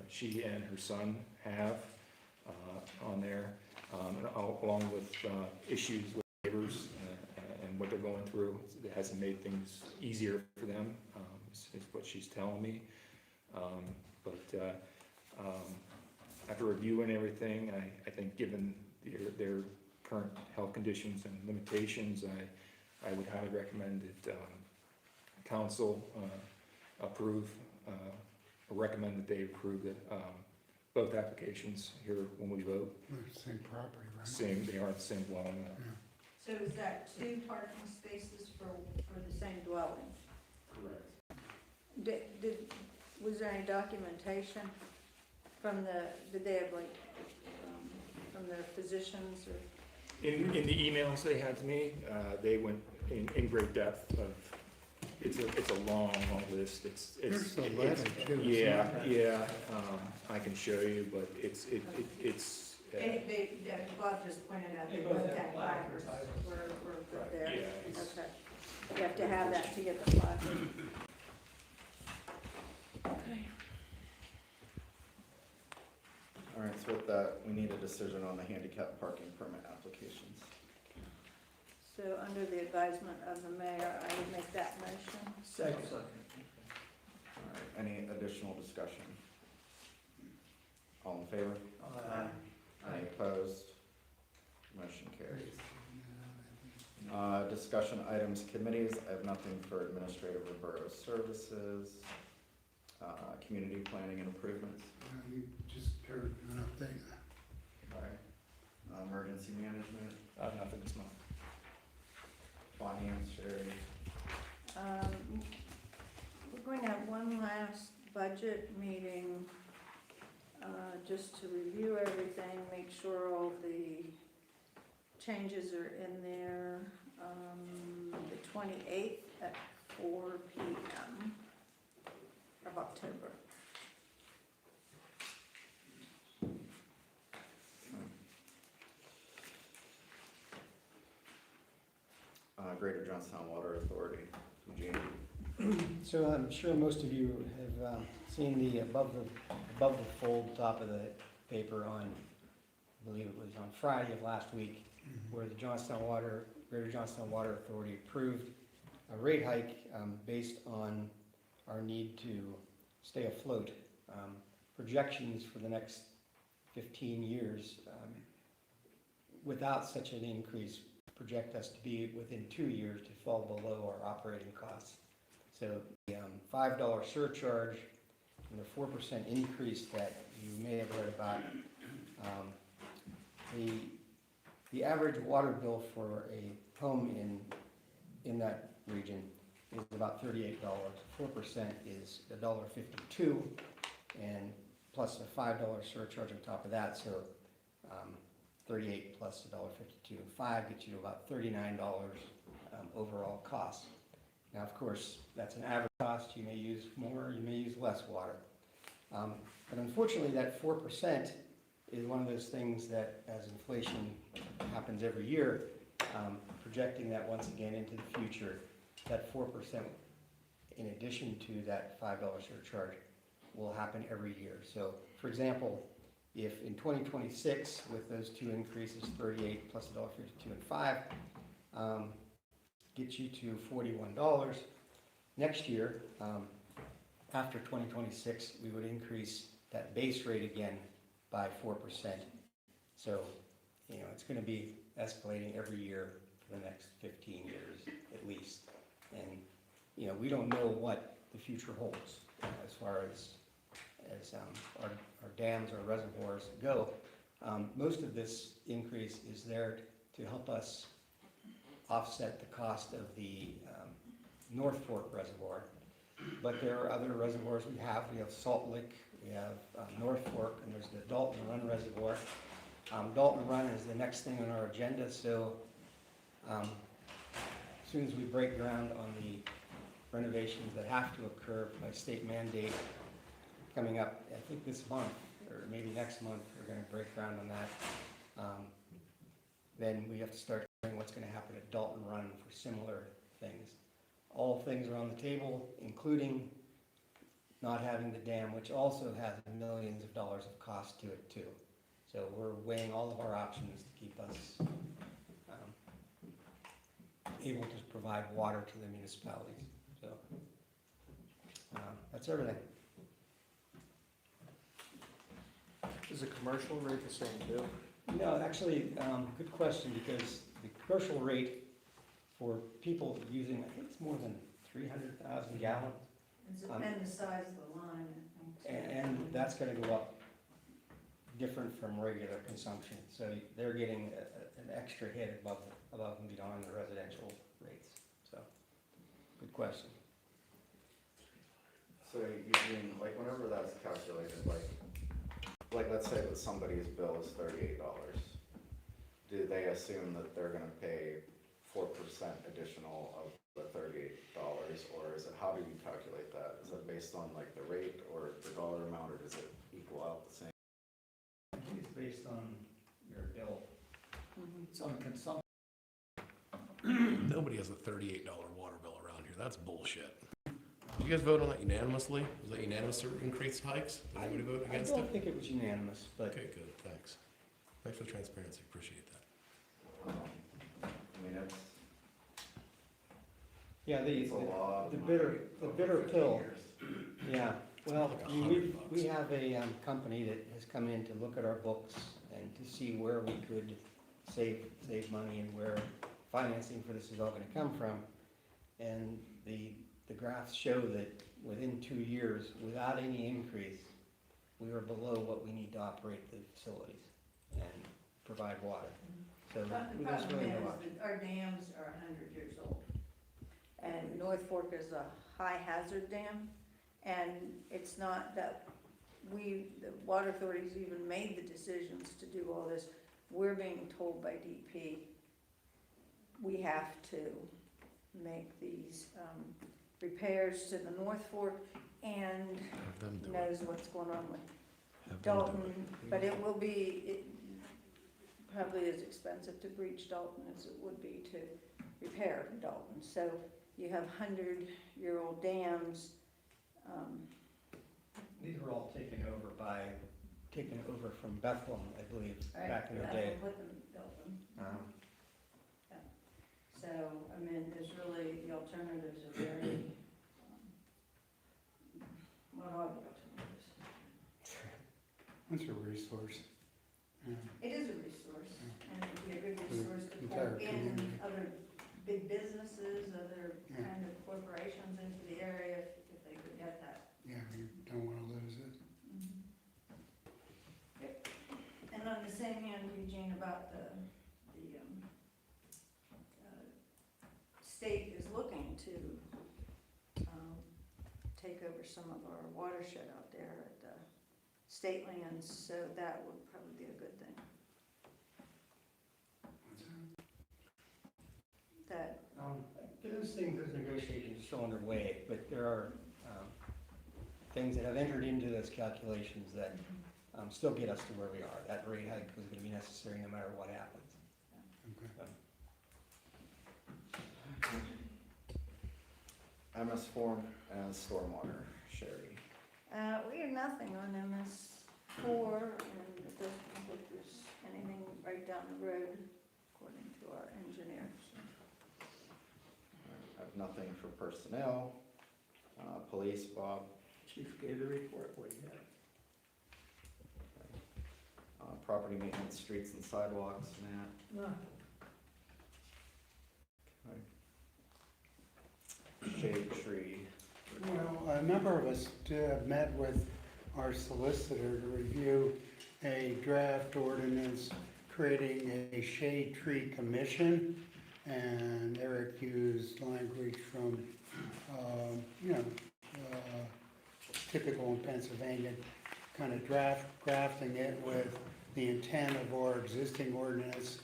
she and her son have on there, along with issues with neighbors and what they're going through. It hasn't made things easier for them, is what she's telling me. After reviewing everything, I think given their current health conditions and limitations, I would highly recommend that council approve, or recommend that they approve both applications here when we vote. Same property, right? They are the same dwelling. So is that 2 parking spaces for the same dwelling? Correct. Was there any documentation from did they have like, from their physicians or? In the emails they had to me, they went in great depth of, it's a long list. There's a letter too. Yeah, I can show you, but it's. Bob just pointed out they They both both have had placards. placards. We're good there. Yeah, it's- Okay. You have to have that to get the placard. All right, so with that, we need a decision on the handicap parking permit applications. So under the advisement of the mayor, I would make that motion. Second. All right, any additional discussion? All in favor? Any opposed? Motion carries. Discussion items, committees, I have nothing for administrative or borough services, community planning and improvements. You just heard an update. All right. Emergency management, Nothing this month. finance, Sherry. We're going to have one last budget meeting, just to review everything, make sure all the changes are in there. The 28th at 4 p.m. of October. Greater Johnstown Water Authority, Eugene. So I'm sure most of you have seen the above the fold top of the paper on, I believe it was on Friday of last week, where the Greater Johnstown Water Authority approved rate hike based on our need to stay afloat. Projections for the next 15 years, without such an increase, project us to be within 2 years to fall below our operating costs. So the $5 surcharge and the 4% increase that you may have read about, the average water bill for a home in that region is about $38. 4% is $1.52, and plus a $5 surcharge on top of that, so 38 plus $1.52, 5 gets you to about $39 overall cost. Now, of course, that's an average cost. You may use more, you may use less water. But unfortunately, that 4% is one of those things that, as inflation happens every year, projecting that once again into the future, that 4%, in addition to that $5 surcharge, will happen every year. So, for example, if in 2026, with those two increases, 38 plus $1.52 and 5, gets you to $41. Next year, after 2026, we would increase that base rate again by 4%. So, it's going to be escalating every year for the next 15 years at least. And, we don't know what the future holds as far as our dams, our reservoirs go. Most of this increase is there to help us offset the cost of the North Fork Reservoir. But there are other reservoirs we have. We have Salt Lick, we have North Fork, and there's the Dalton Run Reservoir. Dalton Run is the next thing on our agenda, so as soon as we break ground on the renovations that have to occur by state mandate coming up, I think this month, or maybe next month, we're going to break ground on that. Then we have to start hearing what's going to happen at Dalton Run for similar things. All things are on the table, including not having the dam, which also has millions of dollars of cost to it too. So we're weighing all of our options to keep us able to provide water to the municipalities. So that's everything. Is the commercial rate the same too? No, actually, good question, because the commercial rate for people using, I think it's more than 300,000 gallons. And the size of the line, I think. And that's gonna go up different from regular consumption. So they're getting an extra hit above and beyond the residential rates. So, good question. So Eugene, like whenever that's calculated, like let's say that somebody's bill is $38, do they assume that they're gonna pay 4% additional of the $38, or is it, how do you calculate that? Is it based on like the rate or the dollar amount, or does it equal out the same? I think it's based on your bill. It's on consumption. Nobody has a $38 water bill around here. That's bullshit. Did you guys vote on that unanimously? Was that unanimous to increase hikes? Did anybody vote against it? I don't think it was unanimous, but. Okay, good, thanks. Thanks for the transparency, appreciate that. I mean, it's Yeah, a lot the of bitter, money the over bitter 15 pill. years. Yeah, well, Like I mean, $100. we have a company that has come in to look at our books and to see where we could save money and where financing for this is all gonna come from. And the graphs show that within 2 years, without any increase, we are below what we need to operate the facilities and provide water. So But the there's problem really no is option. that our dams are 100 years old. And North Fork is a high hazard dam, and it's not that the water authorities even made the decisions to do all this. We're being told by DP, we have to make these repairs to the North Fork, and Have them do it. knows what's going on with Have them do Dalton, it. but it will be probably as expensive to breach Dalton as it would be to repair Dalton. So you have 100-year-old dams. These were all taken over from Bethlehem, I believe, back in the day. Put them in Dalton. Um, So I mean, there's really, the alternatives are very, what are the alternatives? It's a resource. Yeah. It is a resource, and it'd be a good For the resource to entire pull in community. other big businesses, other Yeah. kind of corporations into the area if they could get that. Yeah, you don't wanna lose it. Yep. And on the same hand, Eugene, about the state is looking to, take over some of our watershed out there at the state lands, so that would probably be a good thing. That, Those things, those negotiations are still underway, but there are things that have entered into those calculations that still get us to where we are. That rate hike was gonna be necessary no matter what happens. MS form and stormwater, Sherry. we have nothing on MS4, and it doesn't look like there's anything right down the road, according to our engineers. I have nothing for personnel. Police, Bob. Chief gave the report, what do you have? Property maintenance, streets and sidewalks, Matt. Okay. Shade tree. Well, a number of us met with our solicitor to review a draft ordinance creating a shade tree commission. And Eric used language from, typical in Pennsylvania, kind of drafting it with the intent of our existing ordinance,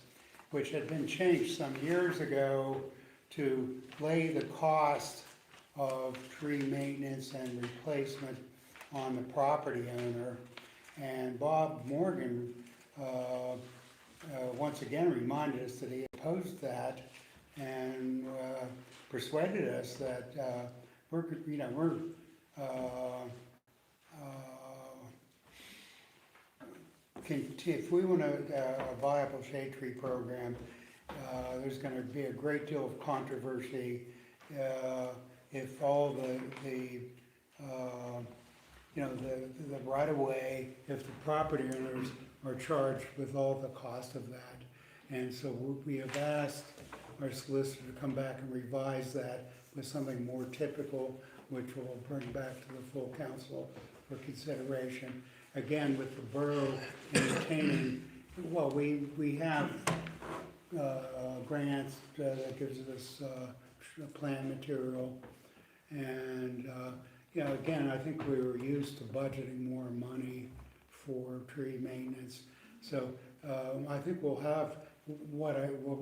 which had been changed some years ago to lay the cost of tree maintenance and replacement on the property owner. And Bob Morgan, once again reminded us that he opposed that and persuaded us that if we want a viable shade tree program, there's going to be a great deal of controversy if all the right of way, if the property owners are charged with all the cost of that. And so we have asked our solicitor to come back and revise that with something more typical, which we'll bring back to the full council for consideration. Again, with the borough entertaining, well, we have grants that gives us plan material. And, again, I think we were used to budgeting more money for tree maintenance. So I think we'll have what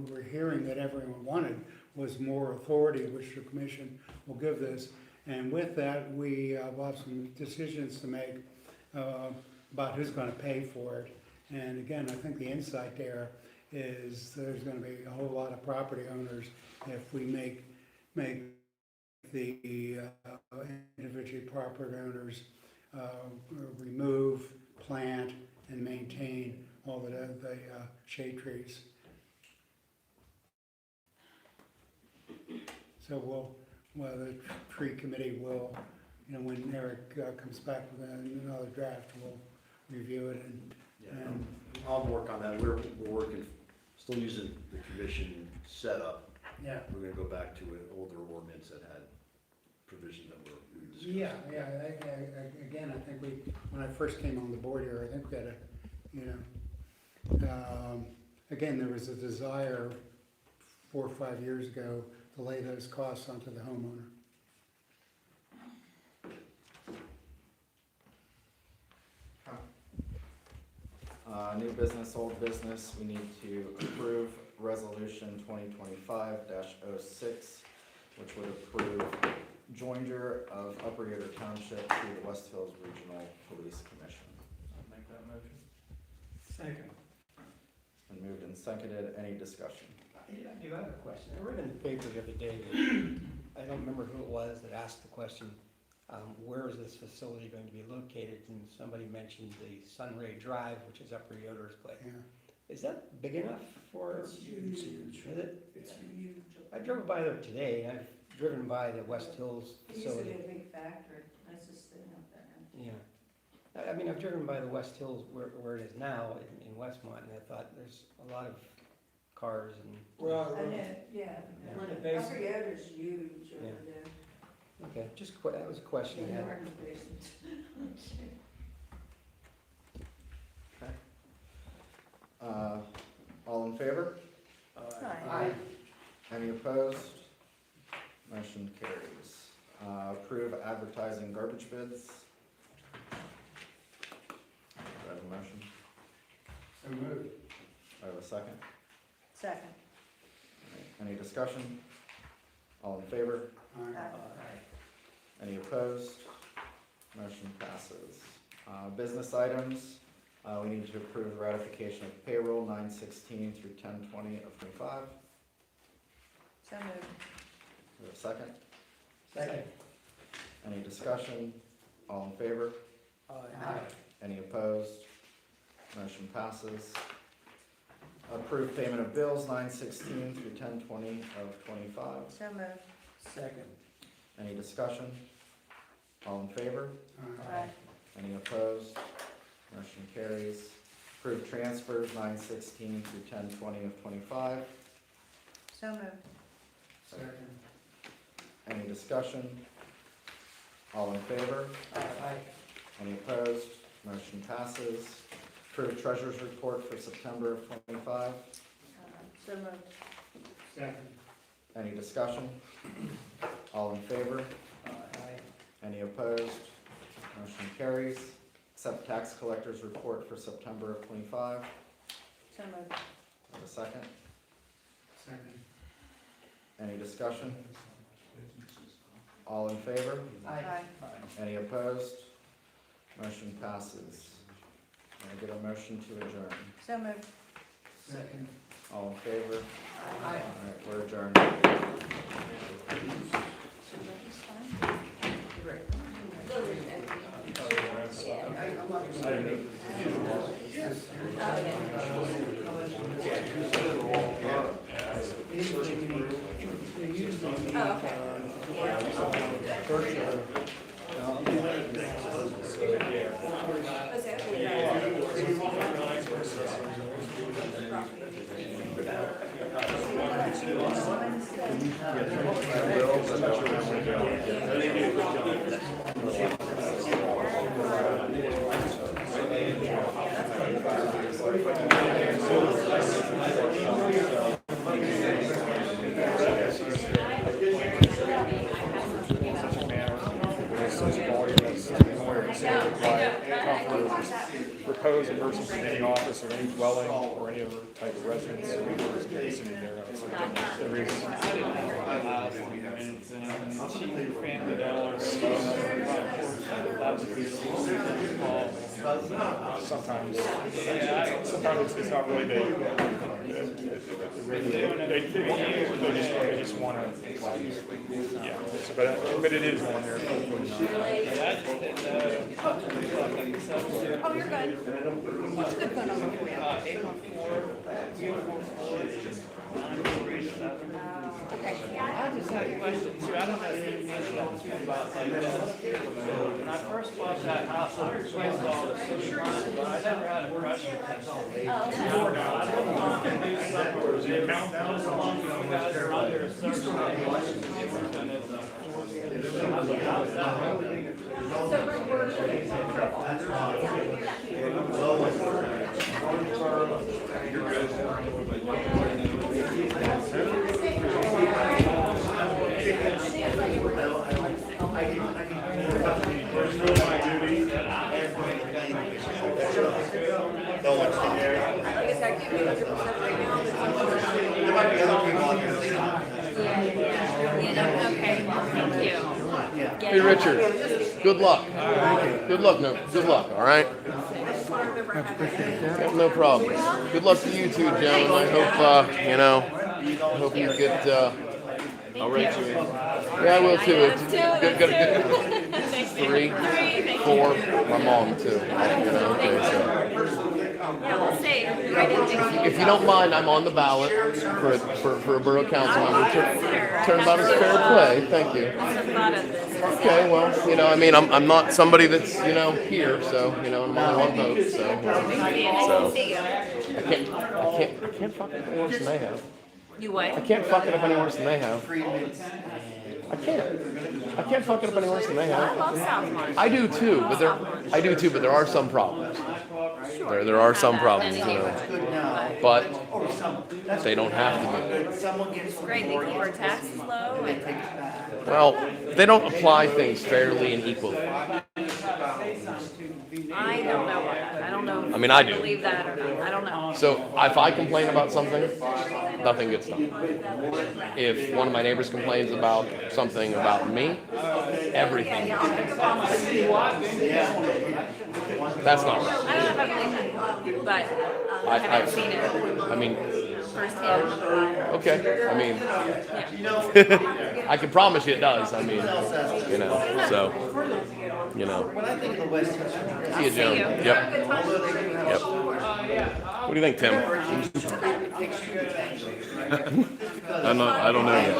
we're hearing that everyone wanted was more authority, which the commission will give this. And with that, we will have some decisions to make about who's going to pay for it. And again, I think the insight there is there's going to be a whole lot of property owners if we make the individual property owners remove, plant, and maintain all the shade trees. So the tree committee will, when Eric comes back with another draft, we'll review it and I'll work on that. We're working, still using the commission setup. yeah. We're gonna go back to an older ordinance that had provisions that we discussed. Yeah, again, I think when I first came on the board here, I think we had again, there was a desire 4 or 5 years ago to lay those costs onto the homeowner. New business, old business, we need to approve resolution 2025-06, which would approve joinder of Upper Yoder Township to the West Hills Regional Police Commission. I'll make that motion. Second. It's been moved and seconded. Any discussion? I do have a question. I read in the paper the other day that, I don't remember who it was that asked the question, where is this facility going to be located? And somebody mentioned the Sunray Drive, which is Upper Yoder's place. Yeah. Is that big enough for? It's huge. Is it? It's huge up I drove by there today, I've driven by the West Hills It used to facility. be a big factory, nicest thing up there. Yeah. I mean, I've driven by the West Hills where it is now in Westmont, and I thought there's a lot of cars and. Well, And yeah, We're in the Upper basement. Yoder's huge over Yeah. there. Okay, just that was a question I Yeah, had. we're in the basement. All in favor? Aye. Any opposed? Motion carries. Approve advertising garbage bids. Do I have a motion? So moved. Do I have a second? Second. Any discussion? All in favor? Any opposed? Motion passes. Business items, we need to approve the ratification of payroll 9/16 through 10/20 of 25. So moved. Do we have a second? Second. Any discussion? All in favor? Any opposed? Motion passes. Approve payment of bills 9/16 through 10/20 of 25. So moved. Second. Any discussion? All in favor? Aye. Any opposed? Motion carries. Approve transfers 9/16 through 10/20 of 25. So moved. Second. Any discussion? All in favor? Aye. Any opposed? Motion passes. Approve treasurer's report for September of 25. So moved. Second. Any discussion? All in favor? Aye. Any opposed? Motion carries. Accept tax collector's report for September of 25. So moved. Have a second? Second. Any discussion? All in favor? Aye. Any opposed? Motion passes. Can I get a motion to adjourn? So moved. Second. All in favor? Aye. All right, we're adjourned. Propose a person from any office or any dwelling or any other type of residence or any vicinity thereof. The reason. Family dollars. Sometimes it's not really they just want to, yeah, but it is on there. Oh, you're good. What's a good phone number for you? 814-244-9437. Okay. I just had a question too. I don't know if you mentioned that too about like this. When I first bought that house, I replaced all the systems, but I never had a pressure test. I don't know. I don't know if you can do something where it's just as long as you guys are under a certain Hey, Richard, good luck. Good luck, all right? Yep, no problem. Good luck to you too, Joan. I hope you get, I'll write you in. Yeah, I will too. It's good. 3, 4, my mom too. Okay, so. Yeah, we'll see. I didn't think If you don't mind, I'm on the ballot for a borough council member. Turnabout is fair play. Thank you. Okay, well, you know, I mean, I'm not somebody that's, you know, here, so, you know, I'm only one vote, so I can't fuck it up any worse than they have. You what? I can't fuck it up any worse than they have. I can't fuck it up any worse than they have. I love Southmont. I do too, but there are some problems. There are some problems, you know, but they don't have to be. It's great, they keep our taxes low and. Well, they don't apply things fairly and equally. I don't know about that. I don't know if I mean, I do. believe that or not. I don't know. So if I complain about something, nothing gets done. If one of my neighbors complains about something about me, everything gets done. That's not right. I don't know if I believe that, but I haven't seen it I mean, firsthand. okay. I mean, I can promise you it does. I mean, you know, so, you know. See you, Joan. Yep. What do you think, Tim? I don't know yet.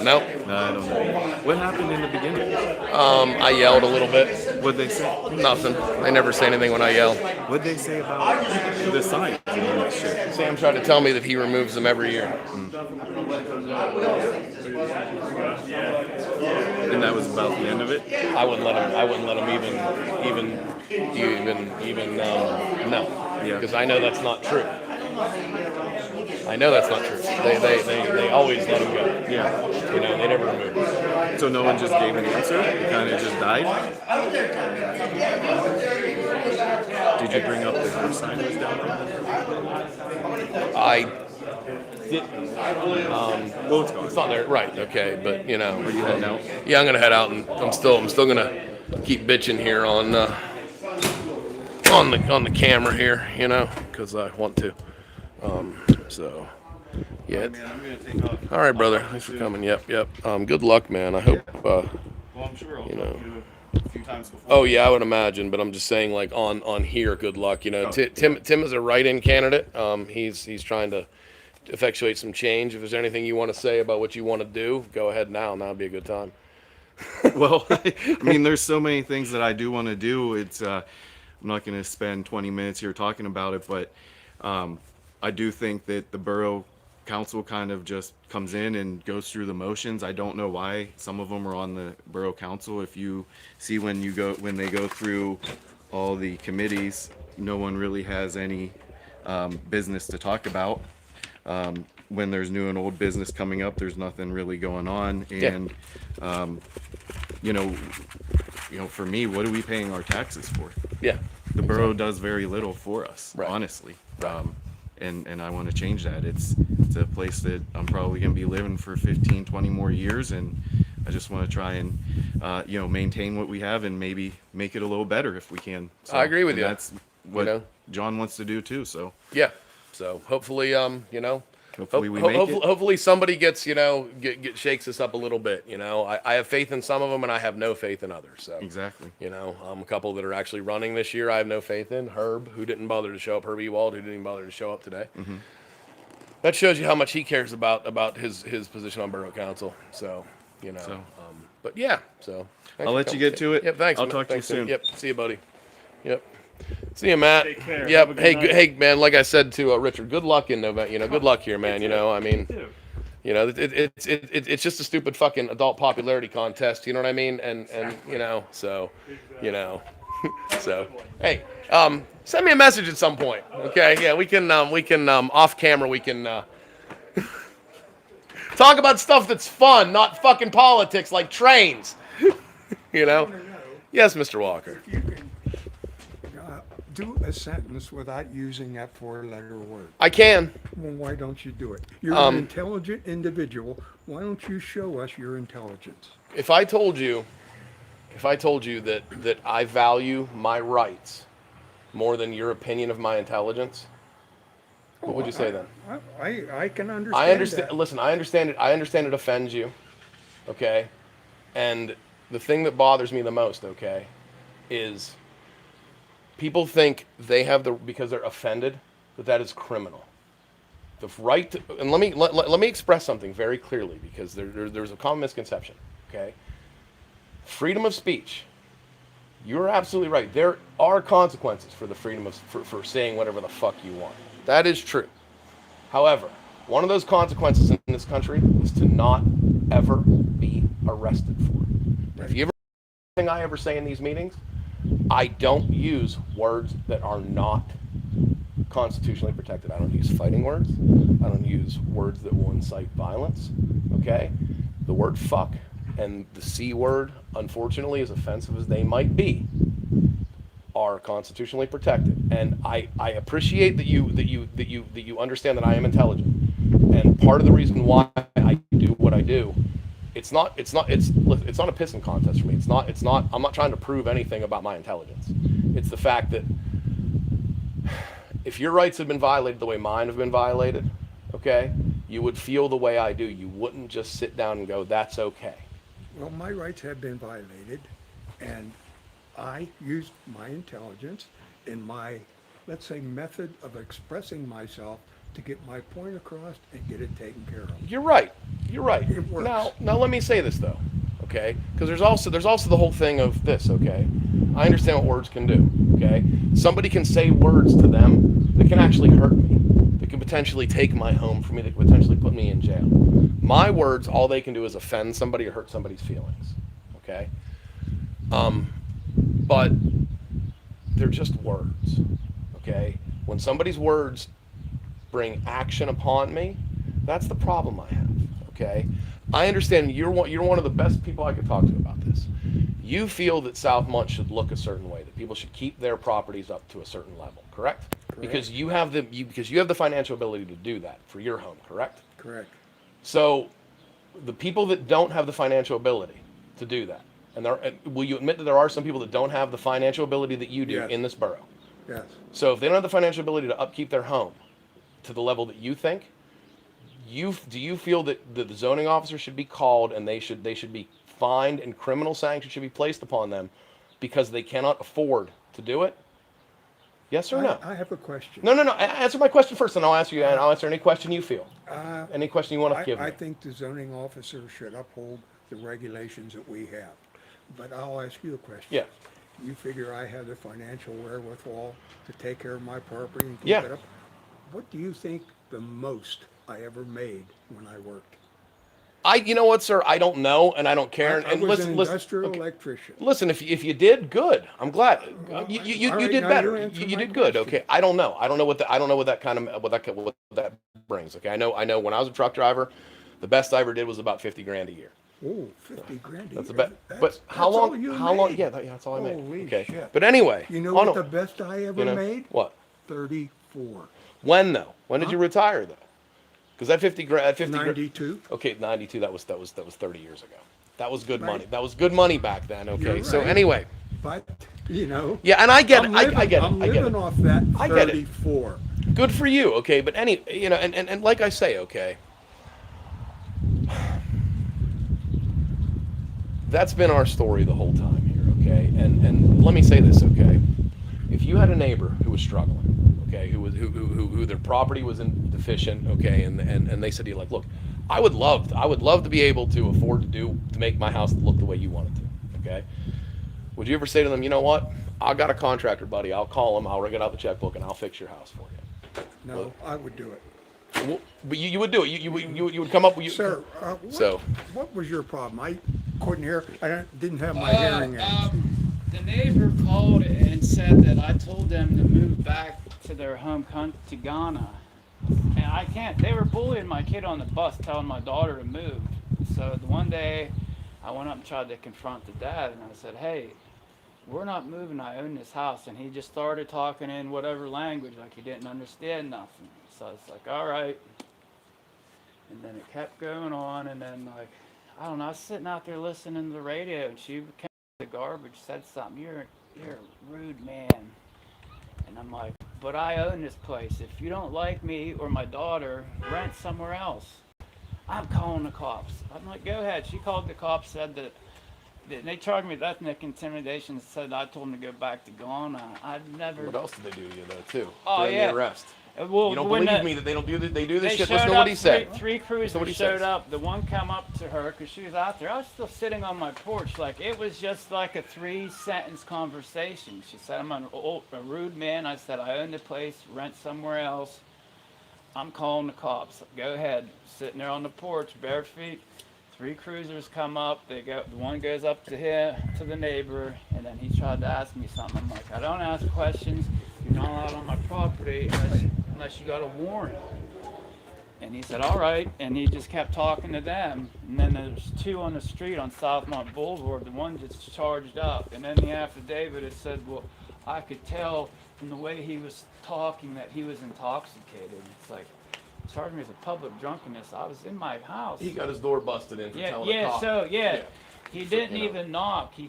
Nope. No, I don't know yet. What happened in the beginning? I yelled a little bit. What'd they say? Nothing. They never say anything when I yell. What'd they say about the signs and all that shit? Sam tried to tell me that he removes them every year. And that was about the end of it? I wouldn't let him even no. Yeah. Because I know that's not true. I know that's not true. They always let him go. Yeah. You know, they never remove him. So no one just gave an answer? It kind of just died? Did you bring up that her sign was down there? I didn't. Well, it's gone. It's not there, right? Okay, but you know. Are you heading out? Yeah, I'm gonna head out, and I'm still gonna keep bitching here on the camera here, you know, because I want to. So, yeah. Man, I'm gonna take off. All right, brother. Thanks for coming. Yep. Good luck, man. I hope. Well, I'm sure I'll You know. talk to you a few times before. Oh yeah, I would imagine, but I'm just saying, like on here, good luck. You know, Tim is a write-in candidate. He's trying to effectuate some change. If there's anything you want to say about what you want to do, go ahead now. Now would be a good time. Well, I mean, there's so many things that I do want to do. It's I'm not going to spend 20 minutes here talking about it, but I do think that the borough council kind of just comes in and goes through the motions. I don't know why some of them are on the borough council. If you see when they go through all the committees, no one really has any business to talk about. When there's new and old business coming up, there's nothing really going on. And you know, for me, what are we paying our taxes for? Yeah. The borough does very little for us, Right. honestly. And I want to change that. It's a place that I'm probably going to be living for 15, 20 more years, and I just want to try and maintain what we have and maybe make it a little better if we can. So, I agree with and you. That's what You know? John wants to do too. So Yeah. So hopefully, you know, hopefully we make it. hopefully somebody gets, you know, shakes us up a little bit. You know, I have faith in some of them, and I have no faith in others. So Exactly. you know, a couple that are actually running this year, I have no faith in. Herb, who didn't bother to show up, Herb Ewald, who didn't even bother to show up today. Mm-hmm. That shows you how much he cares about his position on borough council. So, you know, So. but yeah. So thanks I'll for let you coming. get to it. Yep. Thanks. I'll man. talk to you Thanks, man. soon. Yep. See you, buddy. Yep. See you, Matt. Take care. Have a Yep. good Hey, night. hey, man. Like I said to Richard, good luck in November. You know, good luck here, man. You know, I mean, you know, it's just a stupid fucking adult popularity contest. You know what I mean? And you know, so, you know, so hey, send me a message at some point. Okay? Yeah, we can off camera we can talk about stuff that's fun, not fucking politics like trains. You know? Yes, Mr. Walker. You can do a sentence without using that four-letter word. I can. Well, why don't you do it? You're an intelligent individual. Why don't you show us your intelligence? If I told you that I value my rights more than your opinion of my intelligence, what would you say then? I can understand. I understand. That. Listen, I understand it. I understand it offends you, okay? And the thing that bothers me the most, okay, is people think they have because they're offended, that is criminal. The right to, and let me express something very clearly, because there's a common misconception, okay? Freedom of speech. You're absolutely right. There are consequences for the freedom of for saying whatever the fuck you want. That is true. However, one of those consequences in this country is to not ever be arrested for it. If you ever thing I ever say in these meetings, I don't use words that are not constitutionally protected. I don't use fighting words. I don't use words that will incite violence. Okay? The word fuck and the C word, unfortunately, as offensive as they might be, are constitutionally protected. And I appreciate that you understand that I am intelligent. And part of the reason why I do what I do, it's not a pissing contest for me. I'm not trying to prove anything about my intelligence. It's the fact that if your rights have been violated the way mine have been violated, okay, you would feel the way I do. You wouldn't just sit down and go, that's okay. Well, my rights have been violated, and I used my intelligence in my, let's say, method of expressing myself to get my point across and get it taken care of. You're right. You're right. It works. Now let me say this though, okay? Because there's also the whole thing of this, okay? I understand what words can do, okay? Somebody can say words to them that can actually hurt me, that can potentially take my home from me, that can potentially put me in jail. My words, all they can do is offend somebody or hurt somebody's feelings, okay? But they're just words, okay? When somebody's words bring action upon me, that's the problem I have, okay? I understand you're one of the best people I could talk to about this. You feel that Southmont should look a certain way, that people should keep their properties up to a certain level, correct? Because you have the financial ability to do that for your home, correct? Correct. So the people that don't have the financial ability to do that, and will you admit that there are some people that don't have the financial ability that you do Yes. in this borough? Yes. So if they don't have the financial ability to upkeep their home to the level that you think, do you feel that the zoning officer should be called and they should be fined and criminal sanctions should be placed upon them because they cannot afford to do it? Yes or no? I have a question. No. Answer my question first, and I'll answer any question you feel. Any question you want to give me. I think the zoning officer should uphold the regulations that we have. But I'll ask you a question. Yeah. You figure I have the financial wherewithal to take care of my property and keep Yeah. it up? What do you think the most I ever made when I worked? You know what, sir? I don't know, and I don't care. I was an industrial electrician. Listen, if you did, good. I'm glad. You all right, did now better. you answer You my did good. question. Okay. I don't know what that brings. Okay. I know when I was a truck driver, the best I ever did was about 50 grand a year. Oh, 50 grand a That's year. the best. But how all long? you How long? made. Yeah, that's all I made. Holy Okay. shit. But anyway, You know what the best I ever made? What? 34. When though? When did you retire though? Because that 50 grand, 92. Okay, 92. That was 30 years ago. That was good Right. money. That was good money back then. Okay. You're So right. anyway. But, you know. Yeah, and I get it. I'm I living- get it. I'm I get it. living off that I get it. 34. Good for you, okay, but and like I say, okay, that's been our story the whole time here, okay, and let me say this, okay, if you had a neighbor who was struggling, okay, who their property was deficient, okay, and they said to you like, look, I would love to be able to afford to make my house look the way you want it to, okay, would you ever say to them, you know what, I got a contractor, buddy, I'll call him, I'll get out the checkbook, and I'll fix your house for you? No, I would do it. Well, but you would do it. You would come up with Sir, what was your problem? I couldn't hear. I didn't have my hearing aids. The neighbor called and said that I told them to move back to their home country, to Ghana. And I can't, they were bullying my kid on the bus, telling my daughter to move. So the one day I went up and tried to confront the dad, and I said, hey, we're not moving, I own this house. And he just started talking in whatever language, like he didn't understand nothing. So I was like, all right. And then it kept going on, and then like, I don't know, I was sitting out there listening to the radio, and she came to the garbage, said something, you're a rude man. And I'm like, but I own this place. If you don't like me or my daughter, rent somewhere else. I'm calling the cops. I'm like, go ahead. She called the cops, said that they charged me with ethnic intimidation, said I told them to go back to Ghana. I've never. What else did they do to you though, too? Oh, During yeah. the arrest. Well, You don't when believe the- me that they don't do this? They do this They shit. showed Listen to what up, he said. Three Listen to what cruisers he showed says. up. The one come up to her because she was out there. I was still sitting on my porch. Like, it was just like a 3-sentence conversation. She said, I'm a rude man. I said, I own the place, rent somewhere else. I'm calling the cops. Go ahead. Sitting there on the porch, bare feet. 3 cruisers come up. The one goes up to the neighbor, and then he tried to ask me something. I'm like, I don't ask questions. You're not allowed on my property unless you got a warrant. And he said, all right. And he just kept talking to them. And then there's 2 on the street on Southmont Boulevard. The one just charged up. And then the affidavit, it said, well, I could tell from the way he was talking that he was intoxicated. It's like, charged me with a public drunkenness. I was in my house. He got his door busted in for telling a cop. He So, didn't you know. even knock. He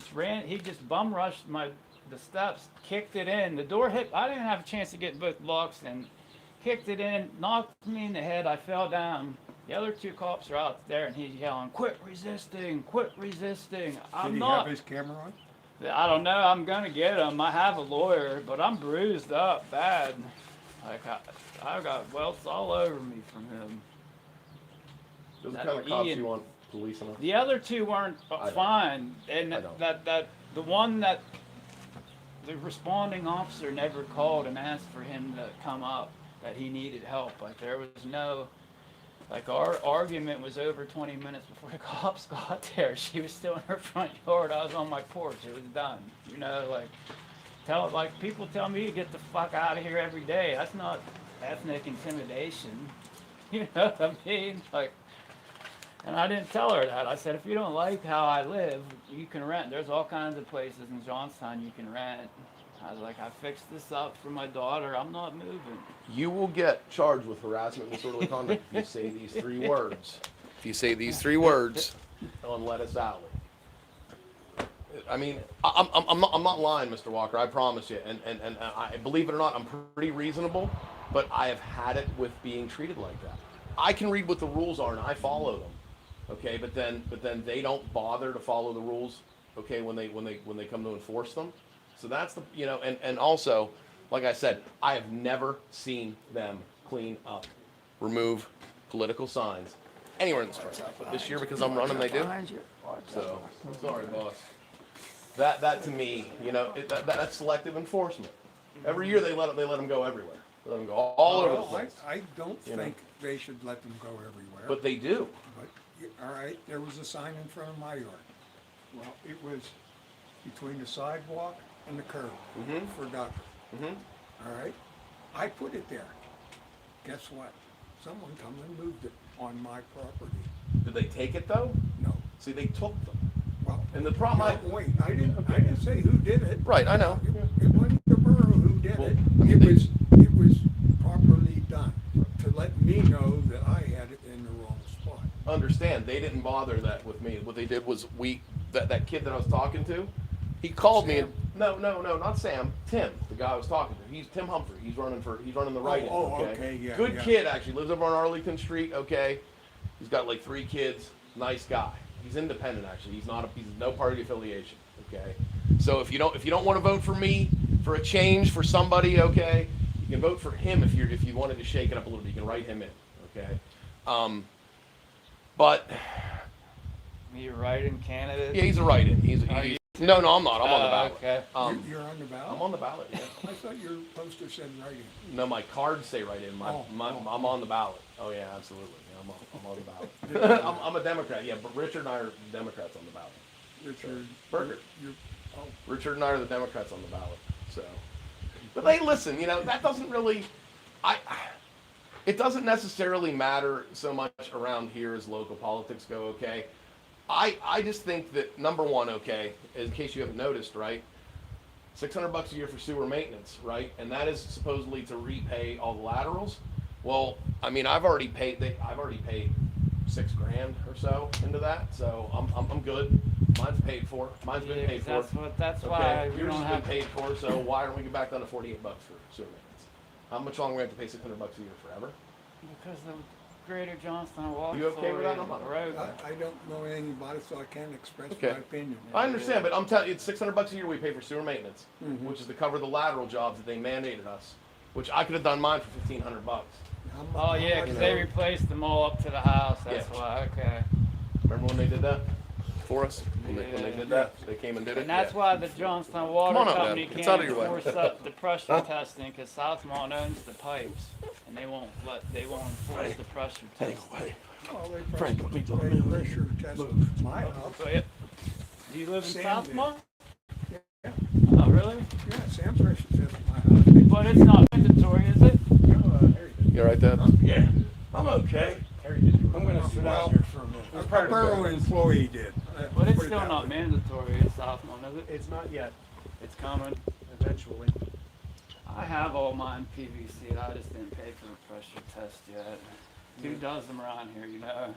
just bum rushed the steps, kicked it in. The door hit. I didn't have a chance to get both locks in. Kicked it in, knocked me in the head. I fell down. The other 2 cops are out there, and he's yelling, "Quit resisting! Quit resisting!" I'm Did he not. have his camera on? I don't know. I'm gonna get him. I have a lawyer, but I'm bruised up bad. Like I got welts all over me from him. Those That kind of cops Ian- you want policing them? The other 2 weren't I don't. fine, and I don't. that the one that the responding officer never called and asked for him to come up, that he needed help. Like there was no, like our argument was over 20 minutes before the cops got there. She was still in her front yard. I was on my porch. It was done. You know, like people tell me to get the fuck out of here every day. That's not ethnic intimidation. You know what I mean? Like. And I didn't tell her that. I said, if you don't like how I live, you can rent. There's all kinds of places in Johnstown you can rent. I was like, I fixed this up for my daughter. I'm not moving. You will get charged with harassment and disorderly conduct if you say these 3 words. If you say these 3 words on Lettuce Alley. I mean, I'm not lying, Mr. Walker. I promise you. And I believe it or not, I'm pretty reasonable. But I have had it with being treated like that. I can read what the rules are and I follow them. Okay, but then they don't bother to follow the rules. Okay, when they come to enforce them. So that's the and also, like I said, I have never seen them clean up, remove political signs anywhere in this country. But this year, because I'm running, they do. So sorry, boss. That to me, that's selective enforcement. Every year they let them go everywhere. They let them go all over the place. I don't think they should let them go everywhere. But they do. But, all right, there was a sign in front of my yard. Well, it was between the sidewalk and the curb for duck. All right, I put it there. Guess what? Someone come and moved it on my property. Did they take it though? No. See, they took them. Well, And the problem, wait, I didn't say who did it. Right, I know. It wasn't the borough who did Well, it. I mean, It was properly done to let me know that I had it in the wrong spot. Understand, they didn't bother that with me. What they did was that kid that I was talking to, he called me and no, not Sam, Tim, the guy I was talking to. He's Tim Humphrey. He's running the write-in. Okay, yeah. Good yeah. kid, actually. Lives over on Arlington Street. Okay, he's got like 3 kids. Nice guy. He's independent, actually. He's no party affiliation. Okay, so if you don't want to vote for me for a change for somebody, okay, you can vote for him if you wanted to shake it up a little bit. You can write him in. Okay, but You write-in candidate? yeah, he's a write-in. No, I'm not. I'm on the ballot. Okay. You're on the ballot? I'm on the ballot. Yeah. I thought your poster said writing. No, my cards say write-in. I'm on the ballot. Oh yeah, absolutely. Yeah, I'm on the ballot. I'm a Democrat. Yeah, but Richard and I are Democrats on the ballot. Richard Burger. Oh, Richard and I are the Democrats on the ballot. So, but hey, listen, that doesn't really, it doesn't necessarily matter so much around here as local politics go. Okay, I just think that number one, okay, in case you haven't noticed, right, $600 a year for sewer maintenance, right, and that is supposedly to repay all the laterals. Well, I mean, I've already paid $6,000 or so into that, so I'm good. Mine's paid for. Mine's been paid for. That's why we yours don't has been have. paid for. So why don't we get back down to $48 for sewer maintenance? How much longer we have to pay $600 a year forever? Because Greater Johnstown water. You okay with that? flow I'm not- road. I don't know anything about it, so I can't express Okay. my opinion. I understand, but I'm telling you, it's $600 a year we pay for sewer maintenance, Mhm. which is to cover the lateral jobs that they mandated us, which I could have done mine for $1,500. Oh, yeah, because they replaced them all up to the house, that's Yeah. why, okay. Remember when they did that for us? When they did that, they came and did it. And that's Yeah. why the Johnstown Water Come on up, Company Dad. It's can't out of your way. enforce up the pressure Huh? testing, because Southmont owns the pipes, and they won't enforce the pressure testing. Well, they Frank, let me do they pressure test my house. So, yeah. Do you live in Sam did. Southmont? Yeah. Oh, really? Yeah, Sam pressure tested my house. But it's not mandatory, is it? You all right, Dad? Yeah, I'm okay. I'm gonna sit out here for a minute. A borough employee did. But it's Put it still that not way. mandatory in Southmont, is it? It's not yet, It's coming. eventually. I have all mine PVC, I just didn't pay for the pressure test yet. Who does them around here, you know?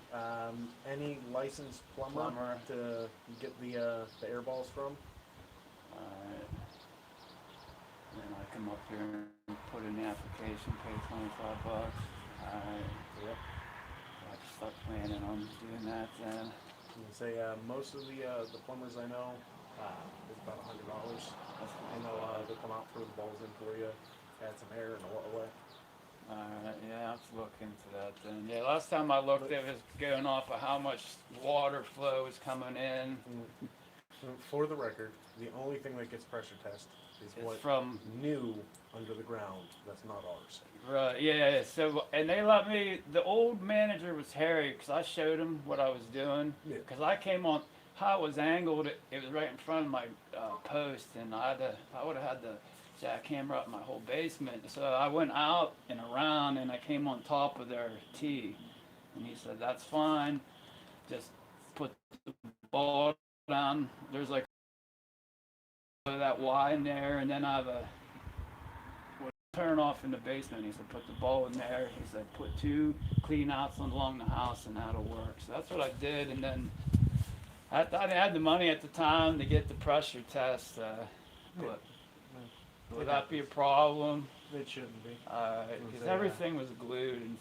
Any licensed Plumber. to get the air balls from? Alright. Then I come up here and put in the application, pay $25. Alright. Yep. I can start planning on doing that then. And say most of the plumbers I know is about $100. I know they'll come out, throw the balls in for you, add some air and a water away. Alright, yeah, I'll have to look into that then. Yeah, last time I looked, it was going off of how much water flow is coming in. For the record, the only thing that gets pressure test is It's what from new under the ground. That's not ours. Right, yeah, so, and they let me, the old manager was Harry, because I showed him what I was doing. Yeah. Because I came on, how it was angled, it was right in front of my post, and I would have had to jackhammer up my whole basement. So I went out and around, and I came on top of their tee. And he said, that's fine, just put the ball down. There's like that Y in there, and then I have a turn off in the basement. He said, put the ball in there. He said, put 2 clean outs along the house, and that'll work. So that's what I did, and then I thought I had the money at the time to get the pressure test. But would that be a problem? It shouldn't be. Because everything was glued,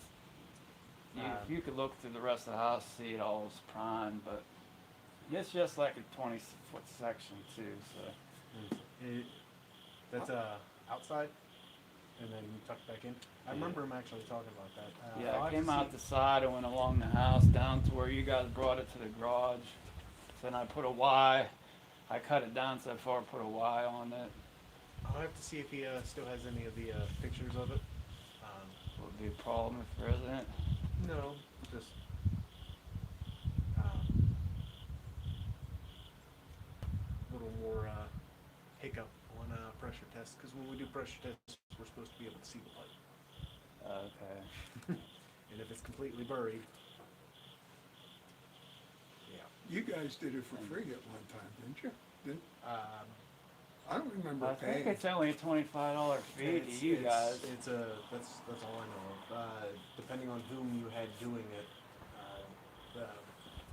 and you could look through the rest of the house, see it all was primed, but it's just like a 20-foot section too. So That's outside, and then you tuck back in. I remember him actually talking about that. yeah, I'll I have came to out see- the side and went along the house down to where you guys brought it to the garage. So then I put a Y. I cut it down so far, put a Y on it. I'll have to see if he still has any of the pictures of it. Would be a problem if there isn't. No, just a little more hiccup on pressure tests, because when we do pressure tests, we're supposed to be able to see the pipe. Okay. And if it's completely buried, yeah. You guys did it for free at one time, didn't you? I don't remember I paying. think it's only a $25 fee to you guys. That's all I know of. Depending on whom you had doing it, the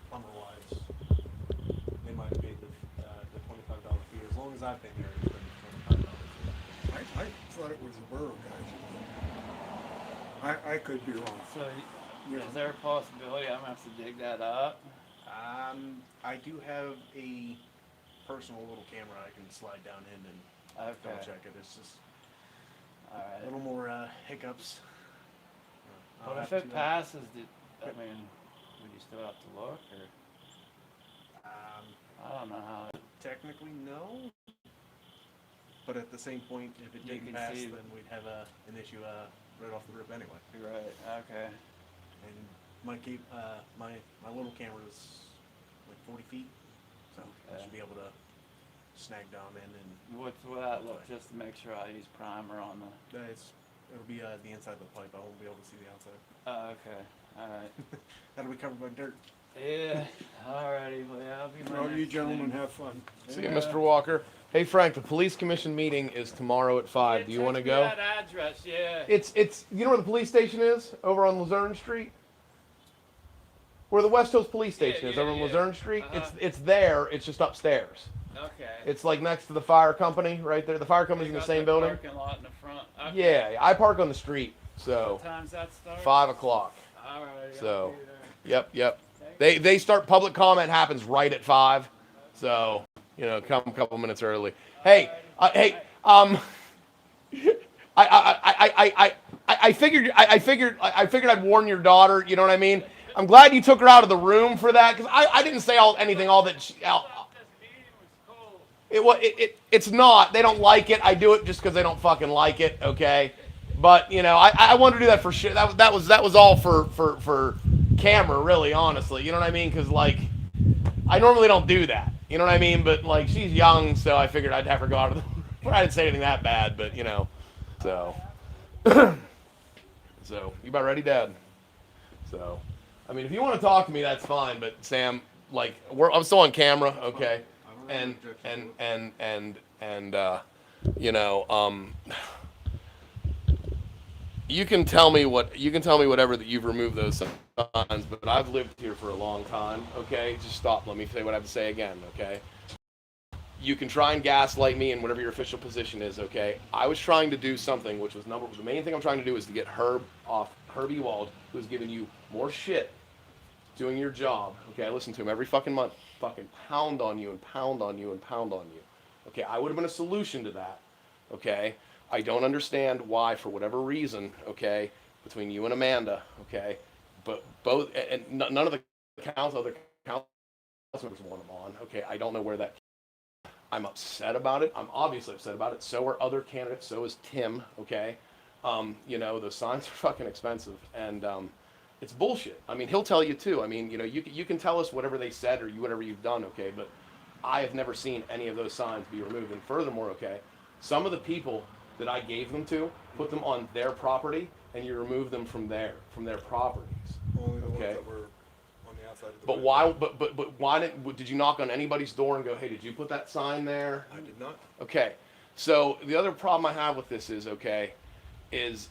plumber wise, they might have paid the $25 fee. As long as I've been here, it's been $25. I thought it was the borough guys. I could be wrong. So, is there a possibility I'm gonna have to dig that up? I do have a personal little camera I can slide down in and double check it. It's just a little more hiccups. But if it passes, I mean, would you still have to look, or? I don't know how. Technically, no. But at the same point, if it You didn't can pass, see- then we'd have an issue right off the rip anyway. Right, okay. And my little camera's like 40 feet, so I should be able to snag down in and. What's that look, just to make sure I use primer on the. It'll be the inside of the pipe. I won't be able to see the outside. Oh, okay, alright. That'll be covered by dirt. Yeah, alrighty, well, yeah, I'll be my Well, you next gentlemen thing. have fun. See you, Mr. Walker. Hey, Frank, the police commission meeting is tomorrow at 5. Yeah, Do you want to text me go? that address, yeah. It's you know where the police station is? Over on Luzerne Street? Where the West Hills Police Station is, over on Luzerne Street? It's there, it's just upstairs. Okay. It's like next to the fire company, right there. The fire company's in the same building. Parking lot in the front. Okay. Yeah, I park on the street, so What time's that start? 5 o'clock. All right. So, yep. They start, public comment happens right at 5. So, come a couple minutes early. Hey, I figured I'd warn your daughter. You know what I mean? I'm glad you took her out of the room for that, because I didn't say anything it's not. They don't like it. I do it just because they don't fucking like it. Okay, but I wanted to do that for sure. That was all for camera, really, honestly. You know what I mean? Because I normally don't do that. You know what I mean? But she's young, so I figured I'd have her go out of the. I didn't say anything that bad, but so. So, you about ready, Dad? So, I mean, if you want to talk to me, that's fine. But Sam, I'm still on camera, okay? And you can tell me whatever that you've removed those signs. But I've lived here for a long time, okay? Just stop. Let me say what I have to say again, okay? You can try and gaslight me in whatever your official position is, okay? I was trying to do something, which was the main thing I'm trying to do is to get Herbie Wald, who's giving you more shit, doing your job, okay? I listen to him every fucking month, fucking pound on you and pound on you and pound on you, okay? I would have been a solution to that, okay? I don't understand why, for whatever reason, okay, between you and Amanda, okay, but both, and none of the other council members want them on, okay? I don't know where that. I'm upset about it. I'm obviously upset about it. So are other candidates. So is Tim. Okay, those signs are fucking expensive, and it's bullshit. I mean, he'll tell you too. I mean, you can tell us whatever they said or whatever you've done. Okay, but I have never seen any of those signs be removed. And furthermore, okay, some of the people that I gave them to put them on their property, and you remove them from their properties. Only the okay. ones that were on the outside of the But why? But why did you knock on anybody's door and go, hey, did you put that sign there? I did not. Okay. So the other problem I have with this is okay, is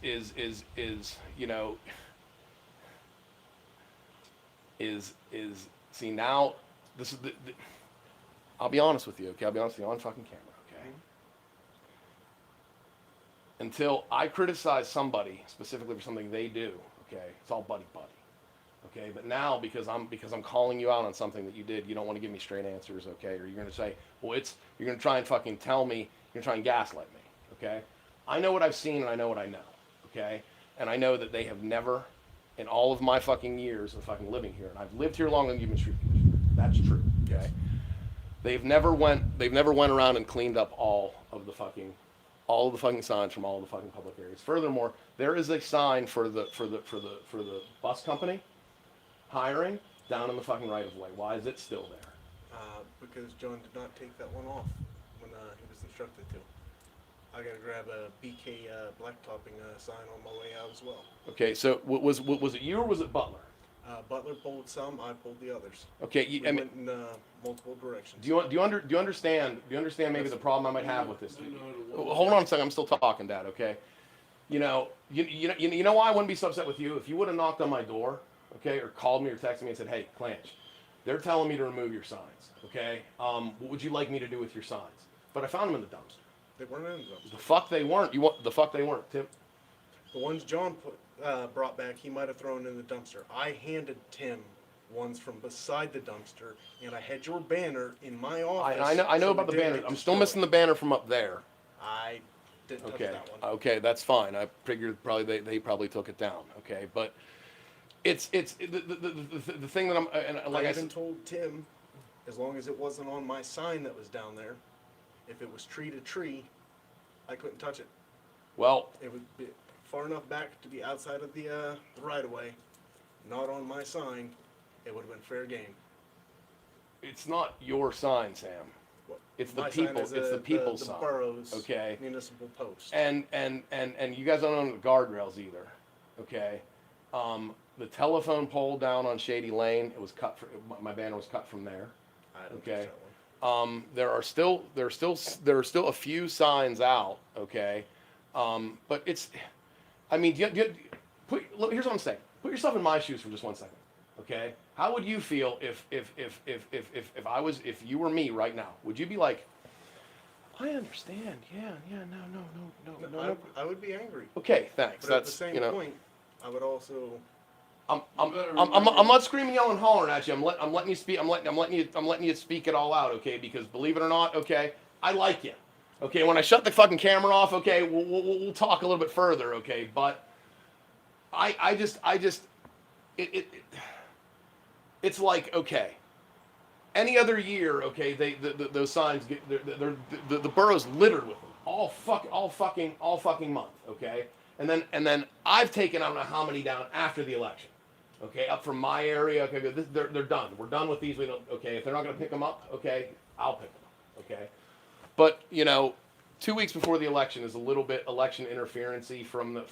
see now this is I'll be honest with you. Okay, I'll be honest with you on fucking camera. Okay. Until I criticize somebody specifically for something they do, okay, it's all buddy. Okay, but now because I'm calling you out on something that you did, you don't want to give me straight answers, okay? Or you're gonna say, well, you're gonna try and fucking tell me, you're gonna try and gaslight me, okay? I know what I've seen and I know what I know, okay? And I know that they have never, in all of my fucking years of fucking living here, and I've lived here longer than you've been street commissioner. That's true, okay? They've never went around and cleaned up all of the fucking signs from all of the fucking public areas. Furthermore, there is a sign for the bus company hiring down in the fucking right of way. Why is it still there? Because John did not take that one off when he was instructed to. I gotta grab a BK blacktopping sign on my way out as well. Okay, so was it you or was it Butler? Butler pulled some, I pulled the others. Okay, we went in multiple directions. Do you understand maybe the problem I might have with this? Hold on a second, I'm still talking, Dad. Okay, you know why I wouldn't be so upset with you if you would have knocked on my door, okay, or called me or texted me and said, hey, Klanch, they're telling me to remove your signs, okay? What would you like me to do with your signs? But I found them in the dumpster. They weren't in the dumpster. The fuck they weren't. The fuck they weren't, Tim. The ones John brought back, he might have thrown in the dumpster. I handed Tim ones from beside the dumpster, and I had your banner in my office. I know about the banner. I'm still missing the banner from up there. I didn't touch that one. Okay, that's fine. I figured they probably took it down. Okay, but it's the thing that I even told Tim, as long as it wasn't on my sign that was down there, if it was tree to tree, I couldn't touch it. Well, it would be far enough back to be outside of the right of way, not on my sign. It would have been fair game. It's not your sign, Sam. It's the people. It's the people's sign. The borough's okay. Municipal post. And you guys don't own the guardrails either. Okay. The telephone pole down on Shady Lane, it was cut. My banner was cut from there. Okay. There are still a few signs out. Okay. But it's, I mean, here's what I'm saying. Put yourself in my shoes for just 1 second. Okay. How would you feel if you were me right now? Would you be like, I understand. Yeah. No. I would be angry. Okay. Thanks. But at the same point, I would also I'm not screaming, yelling, hollering at you. I'm letting you speak. I'm letting you speak it all out, okay? Because believe it or not, okay, I like you. Okay, when I shut the fucking camera off, okay, we'll talk a little bit further, okay? But it's like, okay, any other year, okay, those signs get the borough's littered with them all fucking month, okay? And then I've taken I don't know how many down after the election, okay, up from my area, okay, they're done. We're done with these. We don't, okay, if they're not gonna pick them up, okay, I'll pick them up, okay. But 2 weeks before the election is a little bit election interferency from the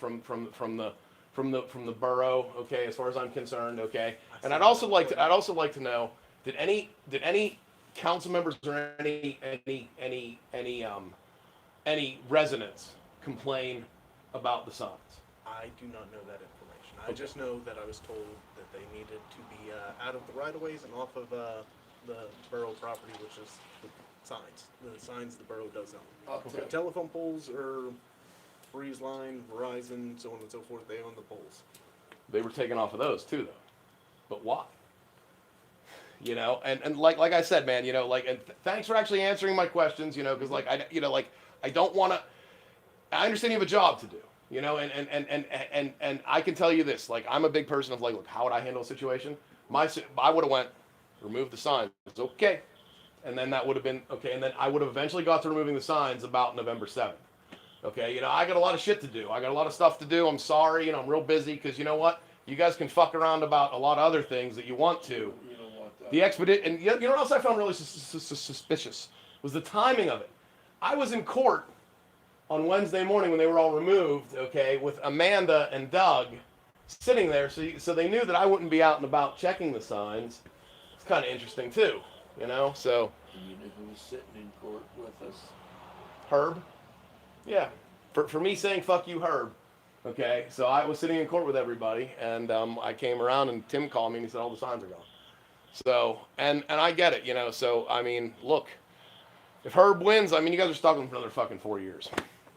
borough, okay, as far as I'm concerned, okay. And I'd also like to know, did any council members or any residents complain about the signs? I do not know that information. I just know that I was told that they needed to be out of the right-of-ways and off of the borough property, which is the signs the borough does own. Okay. So telephone poles or Breeze Line, Verizon, so on and so forth, they own the poles. They were taken off of those too, though. But why? And like I said, man, and thanks for actually answering my questions, because I don't want to. I understand you have a job to do, and I can tell you this, like, I'm a big person of like, look, how would I handle a situation? I would have went, remove the signs. It's okay. And then that would have been okay. And then I would have eventually got to removing the signs about November 7th. Okay. I got a lot of shit to do. I got a lot of stuff to do. I'm sorry. I'm real busy because you know what? You guys can fuck around about a lot of other things that you want to. You don't want that. The expedition, and you know what else I found really suspicious was the timing of it. I was in court on Wednesday morning when they were all removed, okay, with Amanda and Doug sitting there, so they knew that I wouldn't be out and about checking the signs. It's kind of interesting too, so. You know who was sitting in court with us? Herb? Yeah. For me saying fuck you, Herb. Okay, so I was sitting in court with everybody, and I came around, and Tim called me, and he said all the signs are gone. So, and I get it, so, I mean, look, if Herb wins, I mean, you guys are stuck with him for another fucking 4 years,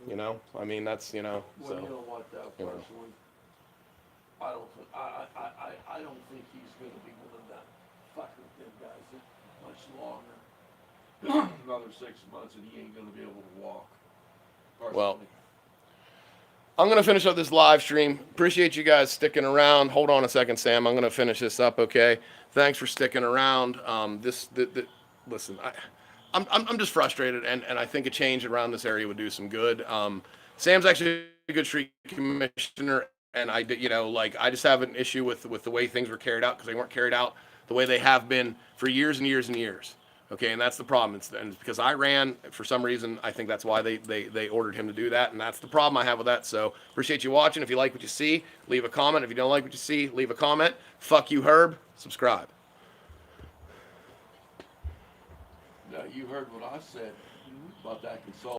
I mean, that's, so. Well, you know what, though, personally, I don't think he's gonna be willing to fuck with them guys much longer. Another 6 months, and he ain't gonna be able to walk. Personally. Well, I'm going to finish up this live stream. Appreciate you guys sticking around. Hold on a second, Sam. I'm going to finish this up, okay? Thanks for sticking around. Listen, I'm just frustrated, and I think a change around this area would do some good. Sam's actually a good street commissioner, and I just have an issue with the way things were carried out because they weren't carried out the way they have been for years and years and years. Okay, and that's the problem. It's because I ran, for some reason, I think that's why they ordered him to do that, and that's the problem I have with that. So, appreciate you watching. If you like what you see, leave a comment. If you don't like what you see, leave a comment. Fuck you, Herb. Subscribe. Now, you heard what I said about that consultant.